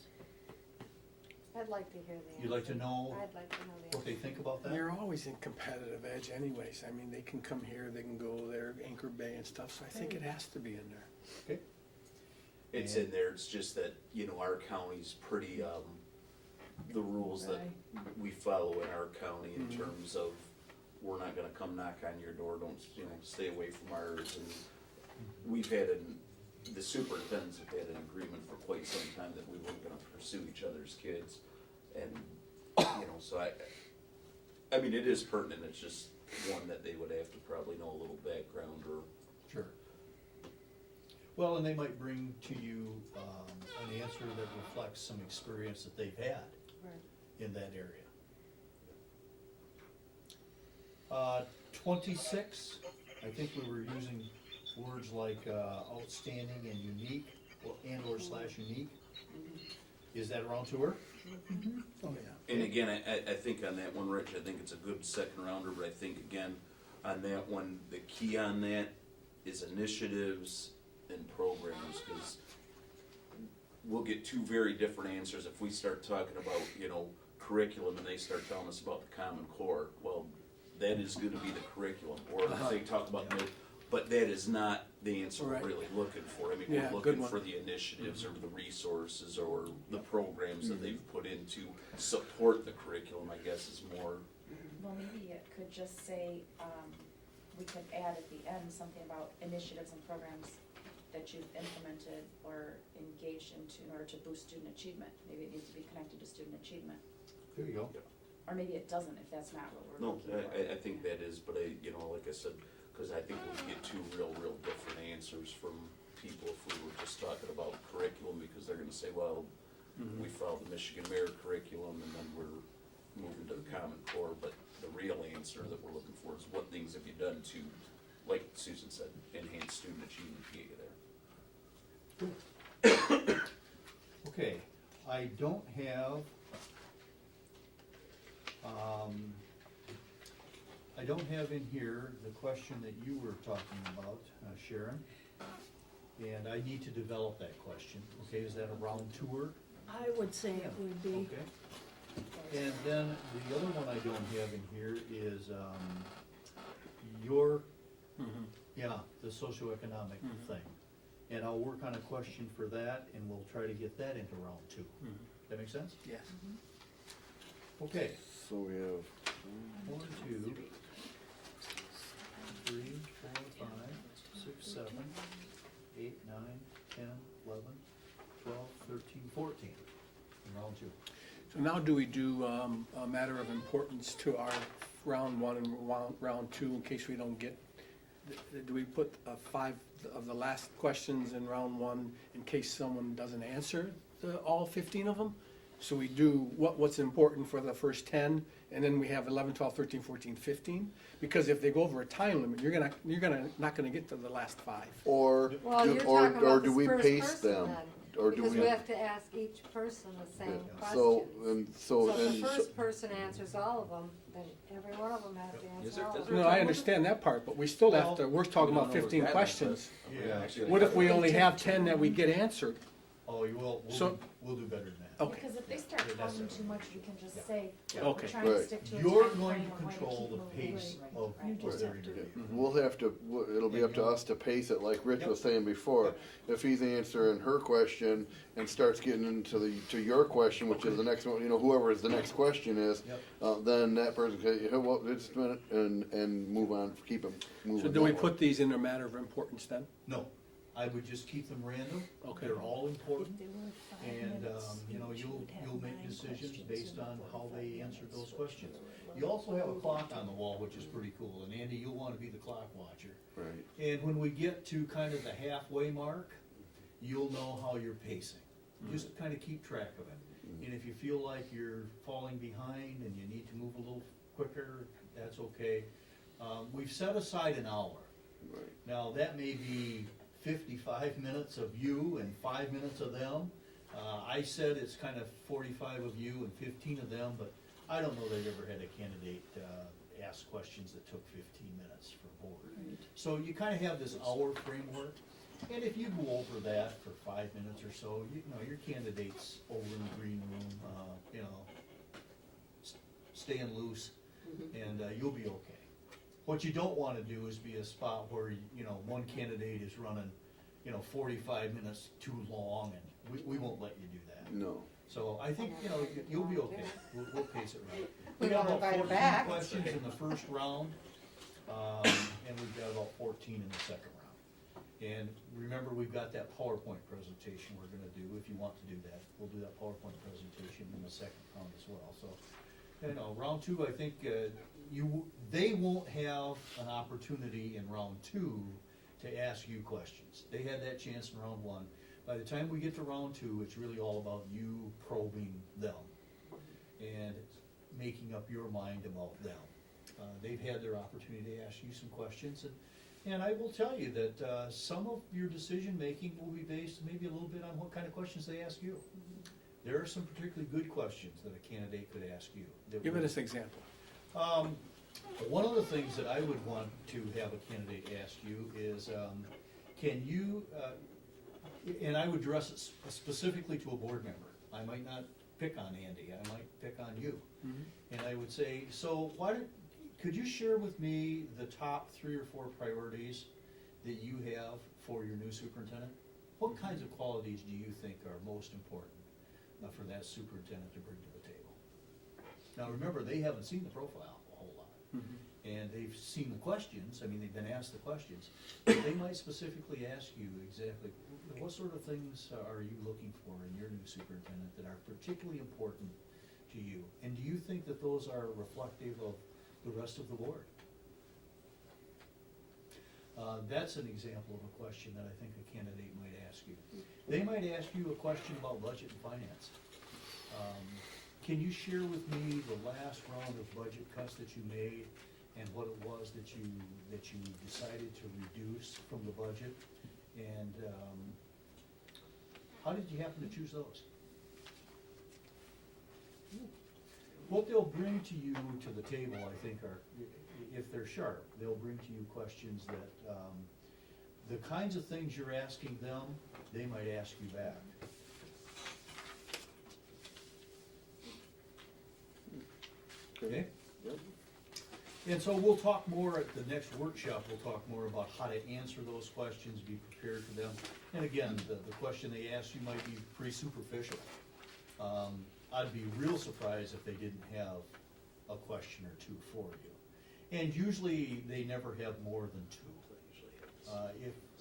I'd like to hear the answer. You'd like to know I'd like to know the answer. what they think about that? You're always in competitive edge anyways. I mean, they can come here, they can go there, Anchor Bay and stuff, so I think it has to be in there. Okay, It's in there, it's just that, you know, our county's pretty, the rules that we follow in our county in terms of, we're not gonna come knock on your door, don't, you know, stay away from ours, and we've had the superintendents have had an agreement for quite some time that we weren't gonna pursue each other's kids, and, you know, so I mean, it is pertinent, it's just one that they would have to probably know a little background or. sure. Well, and they might bring to you an answer that reflects some experience that they've had Right. in that area. 26, I think we were using words like outstanding and unique, or slash unique. Is that around to her? Oh, yeah. And again, I think on that one, Rich, I think it's a good second rounder, but I think again, on that one, the key on that is initiatives and programs, because we'll get two very different answers if we start talking about, you know, curriculum and they start telling us about the Common Core. Well, that is gonna be the curriculum, or if they talk about but that is not the answer we're Right. really looking for. I mean, Yeah, we're good looking one. for the initiatives or the resources or the programs that they've put in to support the curriculum, I guess, is more. Well, maybe it could just say, we could add at the end something about initiatives and programs that you've implemented or engaged into in order to boost student achievement. Maybe it needs to be connected to student achievement. There you go. Or maybe it doesn't, if that's not what we're No, looking for. I think that is, but you know, like I said, because I think we'd get two real different answers from people if we were just talking about curriculum, because they're gonna say, well, we followed the Michigan Merit curriculum and then we're moving to the Common Core, but the real answer that we're looking for is what things have you done to, like Susan said, enhance student achievement to get you there. Okay, I don't have, in here the question that you were talking about, Sharon. And I need to develop that question, okay, is that a round tour? I would say it would be. Okay. And then the other one I don't have in here is, your, the socioeconomic thing. And I'll work on a question for that, and we'll try to get that into round 2. That make sense? Yes. Okay, So we have 1, 2, 3, 4, 5, 6, 7, 8, 9, 10, 11, 12, 13, 14, in round 2. So now do we do a matter of importance to our round one and round two in case we don't get do we put 5 of the last questions in round 1 in case someone doesn't answer all 15 of them? So we do what's important for the first 10, and then we have 11, 12, 13, 14, 15? Because if they go over a time limit, you're not gonna get to the last 5. Or, Well, you're or talking about do this we first pace person them? then, Or do because we? we have to ask each person the same So, questions. and So so, if the and, first person answers all of them, then every one of them have to Is answer there- all is of there- them. No, I understand that part, but we still have to, we're talking We about don't know those 15 guidelines, questions. but Yeah. actually, What if we only have 10 that we get answered? Oh, you will, So- we'll do better than that. Okay. Because if they start Yeah, that's talking it. too much, you can just Yeah. say, Yeah. we're Okay. trying to Right. stick to a You're time going frame, to we're going to control keep the moving." pace Right, of right. You what just they're have to- interviewing. we'll have to, it'll be up to us to pace it, like Rich was saying before. Yep. If he's answering her question and starts getting into to your question, which is the next one, whoever is the next question is, Yep. then that person can, hey, well, just a minute, and move on, keep them moving. So do we that way. put these in a matter of importance then? No, I would just keep them random. Okay. They're all important. If there were 5 And, minutes, you'll make 9 decisions questions based in on how 45 they answered minutes. those questions. You also have a clock on the wall, which is pretty cool, and Andy, you'll wanna be the clock watcher. Right. And when we get to kind of the halfway mark, you'll know how you're pacing. Just kind of keep track of it. And if you feel like you're falling behind and you need to move a little quicker, that's okay. We've set aside an hour. Right. Now, that may be 55 minutes of you and 5 minutes of them. I said it's kind of 45 of you and 15 of them, but I don't know they've ever had a candidate ask questions that took 15 minutes for board. So you kind of have this hour framework, and if you go over that for 5 minutes or so, your candidate's over in the green room, staying loose, and you'll be okay. What you don't wanna do is be a spot where, one candidate is running, 45 minutes too long, and we won't let you do that. No. So I think, you'll be okay. We'll pace it right. We got don't about invite 'em 14 back. questions in the first round, and we've got about 14 in the second round. And remember, we've got that PowerPoint presentation we're gonna do, if you want to do that. We'll do that PowerPoint presentation in the second round as well, so. Round 2, I think, they won't have an opportunity in round 2 to ask you questions. They had that chance in round 1. By the time we get to round 2, it's really all about you probing them and making up your mind about them. They've had their opportunity to ask you some questions, and I will tell you that some of your decision-making will be based maybe a little bit on what kind of questions they ask you. There are some particularly good questions that a candidate could ask you. Give us an example. One of the things that I would want to have a candidate ask you is, can you, and I would address it specifically to a board member. I might not pick on Andy, I might pick on you. And I would say, so could you share with me the top 3 or 4 priorities that you have for your new superintendent? What kinds of qualities do you think are most important for that superintendent to bring to the table? Now, remember, they haven't seen the profile a whole lot. And they've seen the questions, they've been asked the questions. But they might specifically ask you exactly, what sort of things are you looking for in your new superintendent that are particularly important to you? And do you think that those are reflective of the rest of the board? That's an example of a question that I think a candidate might ask you. They might ask you a question about budget and finance. Can you share with me the last round of budget cuts that you made and what it was that you decided to reduce from the budget? And how did you happen to choose those? What they'll bring to you to the table, I think, are, if they're sharp, they'll bring to you questions that, the kinds of things you're asking them, they might ask you back. Okay? Yep. And so we'll talk more at the next workshop, we'll talk more about how to answer those questions, be prepared for them. And again, the question they ask you might be pretty superficial. I'd be real surprised if they didn't have a question or 2 for you. And usually, they never have more than 2.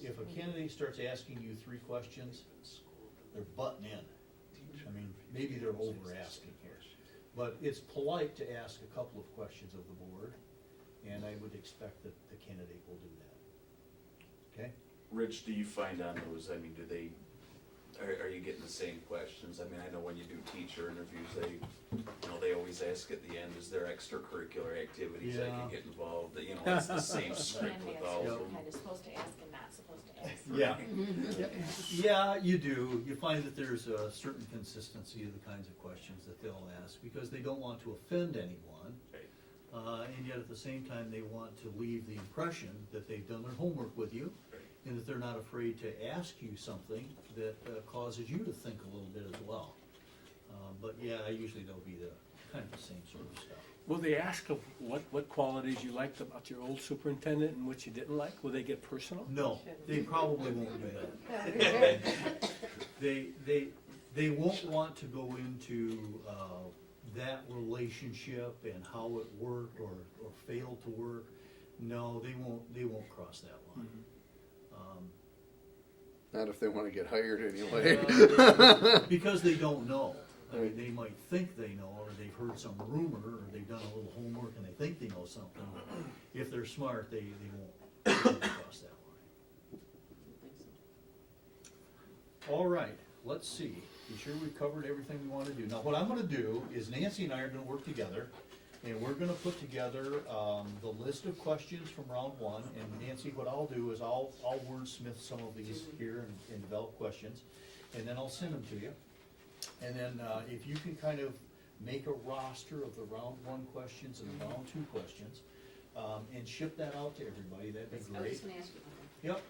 If a candidate starts asking you 3 questions, they're butting in. Maybe they're over asking here. But it's polite to ask a couple of questions of the board, and I would expect that the candidate will do that. Okay? Rich, do you find on those, I mean, do they, are you getting the same questions? I mean, I know when you do teacher interviews, they always ask at the end, is there extracurricular activities I Yeah. can get involved? It's the same script And with answer all you're of them. kind of supposed to ask and not supposed to ask. Yeah. Yeah, you do. You find that there's a certain consistency of the kinds of questions that they'll ask, because they don't want to offend anyone. Right. And yet at the same time, they want to leave the impression that they've done their homework with you, Right. and that they're not afraid to ask you something that causes you to think a little bit as well. But yeah, usually they'll be the kind of the same sort of stuff. Will they ask of what qualities you liked about your old superintendent and what you didn't like? Will they get personal? No, they probably won't do that. They won't want to go into that relationship and how it worked or failed to work. No, they won't cross that line. Not if they wanna get hired anyway. Because they don't know. I mean, they might think they know, or they've heard some rumor, or they've done a little homework and they think they know something. If they're smart, they won't cross that line. All right, let's see. Be sure we've covered everything we want to do. Now, what I'm gonna do is Nancy and I are gonna work together, and we're gonna put together the list of questions from round one. And Nancy, what I'll do is I'll wordsmith some of these here and develop questions, and then I'll send them to you. And then if you can kind of make a roster of the round one questions and the round two questions, and ship that out to everybody, that'd be I was great. just gonna ask you, okay. Yep,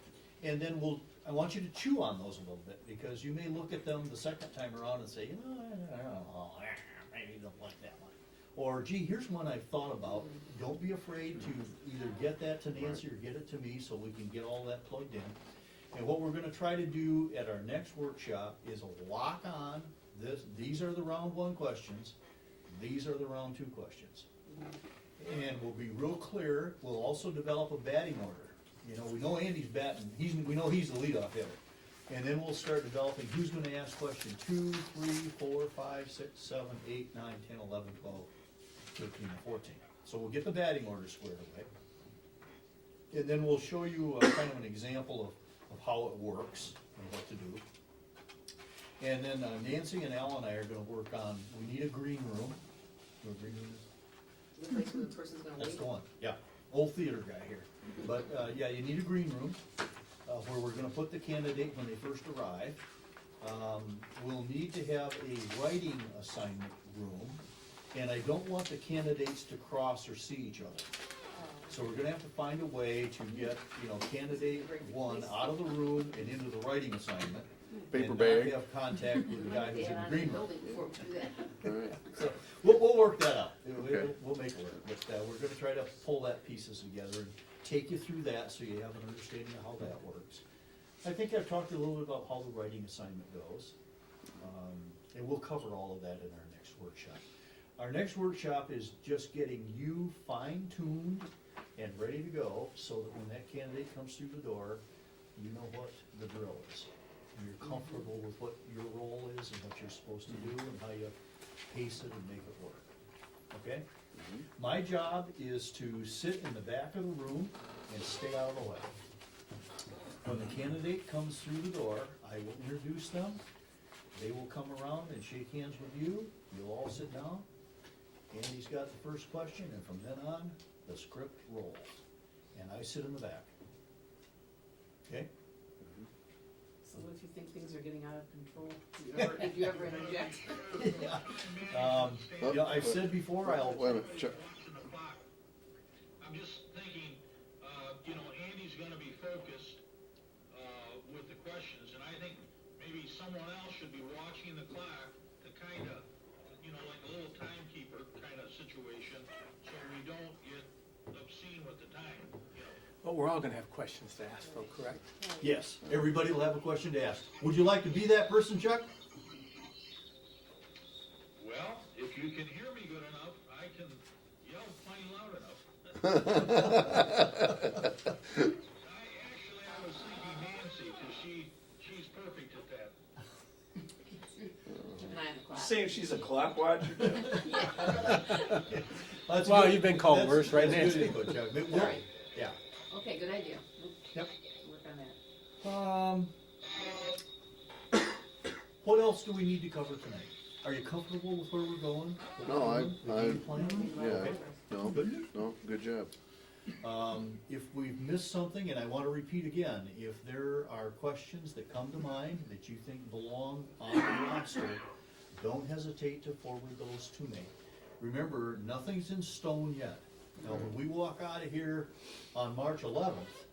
and then I want you to chew on those a little bit, because you may look at them the second time around and say, you know, I don't know, maybe you don't like that one. Or, gee, here's one I've thought about. Don't be afraid to either get that to Nancy or get it to me, so we can get all that plugged in. And what we're gonna try to do at our next workshop is lock on these are the round one questions, these are the round two questions. And we'll be real clear. We'll also develop a batting order. You know, we know Andy's batting, we know he's the leadoff hitter. And then we'll start developing who's gonna ask question 2, 3, 4, 5, 6, 7, 8, 9, 10, 11, 12, 13, and 14. So we'll get the batting order squared away. And then we'll show you kind of an example of how it works and what to do. And then Nancy and Al and I are gonna work on, we need a green room. You know what a green room is? The place where the person's gonna That's wait. the one, yeah, old theater guy here. But, yeah, you need a green room, where we're gonna put the candidate when they first arrive. We'll need to have a writing assignment room, and I don't want the candidates to cross or see each other. So we're gonna have to find a way to get, candidate one out of the room and into the writing assignment. Paper and bag. not have contact with the guy who's in the Yeah, green room. building before we do that. Alright. So, we'll work that out. Okay. We'll make it work, but, we're gonna try to pull that pieces together and take you through that so you have an understanding of how that works. I think I've talked a little bit about how the writing assignment goes. And we'll cover all of that in our next workshop. Our next workshop is just getting you fine-tuned and ready to go, so that when that candidate comes through the door, you know what the drill is. You're comfortable with what your role is and what you're supposed to do and how you pace it and make it work. Okay? My job is to sit in the back of the room and stay out of the way. When the candidate comes through the door, I will introduce them. They will come around and shake hands with you. You'll all sit down. Andy's got the first question, and from then on, the script rolls. And I sit in the back. Okay? So what if you think things are getting out of control? Did you ever interject? I've said before, I'll. Wait a minute, Chuck. Watching the clock. I'm just thinking, Andy's gonna be focused, with the questions, and I think maybe someone else should be watching the clock to kinda, like a little timekeeper kinda situation, so we don't get obscene with the time, But we're all gonna have questions to ask though, correct? Yes, everybody will have a question to ask. Would you like to be that person, Chuck? Well, if you can hear me good enough, I can yell plain loud enough. I was thinking Nancy, 'cause she's perfect at that. Keep an eye on the clock. Saying she's a clock watcher? That's Well, good. you've been called That's- worse, right, that's good Nancy? input, Chuck. But All right. yeah. Okay, good idea. Yep. Work on What else do we need to cover tonight? Are you comfortable with where we're going? What No, we're doing, the game plan? Yeah, Okay. no, Good. no, good job. If we've missed something, and I wanna repeat again, if there are questions that come to mind that you think belong on the roster, don't hesitate to forward those to me. Remember, nothing's in stone yet. Now, when we walk out of here on March 11th,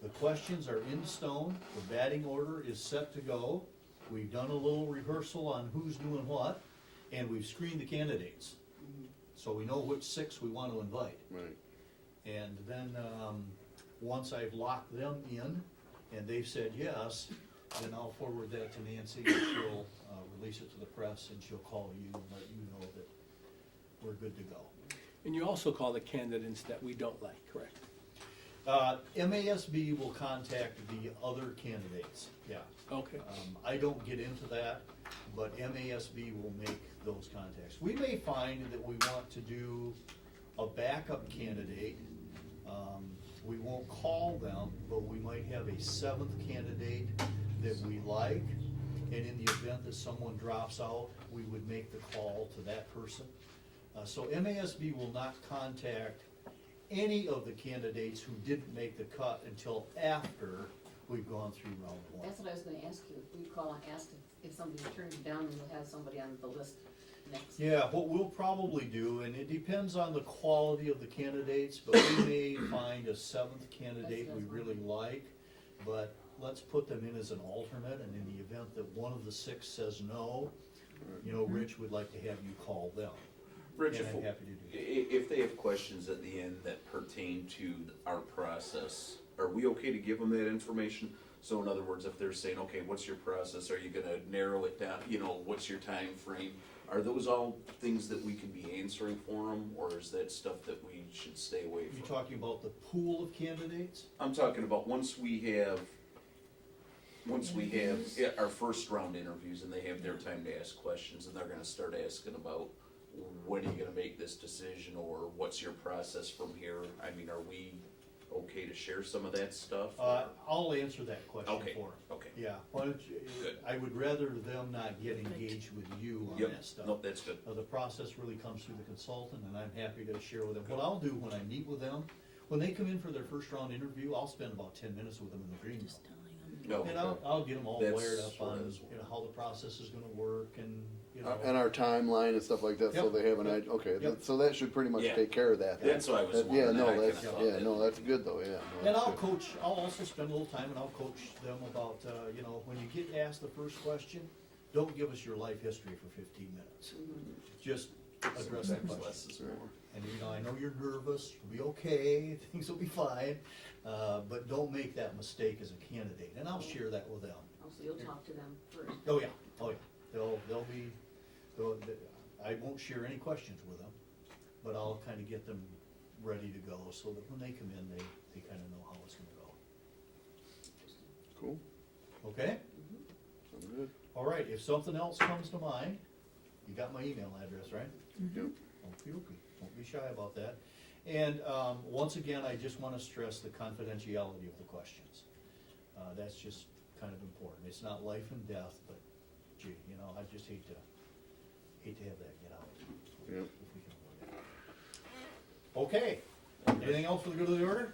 the questions are in stone, the batting order is set to go. We've done a little rehearsal on who's doing what, and we've screened the candidates. So we know which 6 we want to invite. Right. And then, once I've locked them in and they've said yes, then I'll forward that to Nancy and she'll, release it to the press and she'll call you and let you know that we're good to go. And you also call the candidates that we don't like, correct? MASB will contact the other candidates, yeah. Okay. I don't get into that, but MASB will make those contacts. We may find that we want to do a backup candidate. We won't call them, but we might have a 7th candidate that we like. And in the event that someone drops out, we would make the call to that person. So MASB will not contact any of the candidates who didn't make the cut until after we've gone through round 1. That's what I was gonna ask you, if you call and ask if somebody turns you down, then you'll have somebody on the list next. Yeah, what we'll probably do, and it depends on the quality of the candidates, but we may find a 7th candidate we really like, but let's put them in as an alternate, and in the event that one of the 6 says no, you know, Rich would like to have you call them. Rich, And I'm happy to do that. if they have questions at the end that pertain to our process, are we okay to give them that information? So in other words, if they're saying, okay, what's your process, are you gonna narrow it down, you know, what's your time frame? Are those all things that we can be answering for them, or is that stuff that we should stay away You from? talking about the pool of candidates? I'm talking about once we have yeah, our first round interviews and they have their time to ask questions, and they're gonna start asking about when are you gonna make this decision, or what's your process from here? I mean, are we okay to share some of that stuff? or- I'll answer that question Okay, for them. okay. Yeah, why don't you, Good. I would rather them not get engaged with you on Yep, that stuff. nope, that's good. The process really comes through the consultant, and I'm happy to share with them. What I'll do when I meet with them, when they come in for their first round interview, I'll spend about 10 minutes with them in the green room. No, And I'll get them all That's wired up what on, I was you know, how the process is gonna work and, you know. And our timeline and stuff like that, so Yep. they have an idea, okay, Yep. so that should pretty much Yeah. take care of that. That's what I was Yeah, wondering. no, I kinda that's, thought yeah, that- no, that's good though, yeah. no, And that's I'll good. coach, I'll also spend a little time and I'll coach them about, you know, when you get asked the first question, don't give us your life history for 15 minutes. Just address that Sometimes question. less is more. And you know, I know you're nervous, you'll be okay, things will be fine, but don't make that mistake as a candidate, and I'll share that with them. Also, you'll talk to them first. Oh, yeah, I won't share any questions with them, but I'll kinda get them ready to go, so that when they come in, they kinda know how it's gonna Cool, go. Okay? sounds good. All right, if something else comes to mind, you got my email address, right? Yep. Don't be shy about that. And, once again, I just wanna stress the confidentiality of the questions. That's just kind of important. It's not life and death, but gee, you know, I just hate to have that get out. Yep. If we can avoid it. Okay, anything else for the good of the order?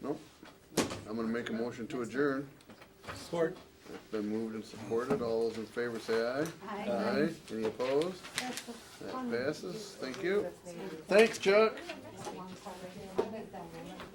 Nope. I'm gonna make a motion to adjourn. Support. It's been moved and supported. All those in favor say aye. Aye. Aye. Any opposed? That's the That fun. passes. Thank you. If they- Thanks, Chuck. One call, they do. I bet that one.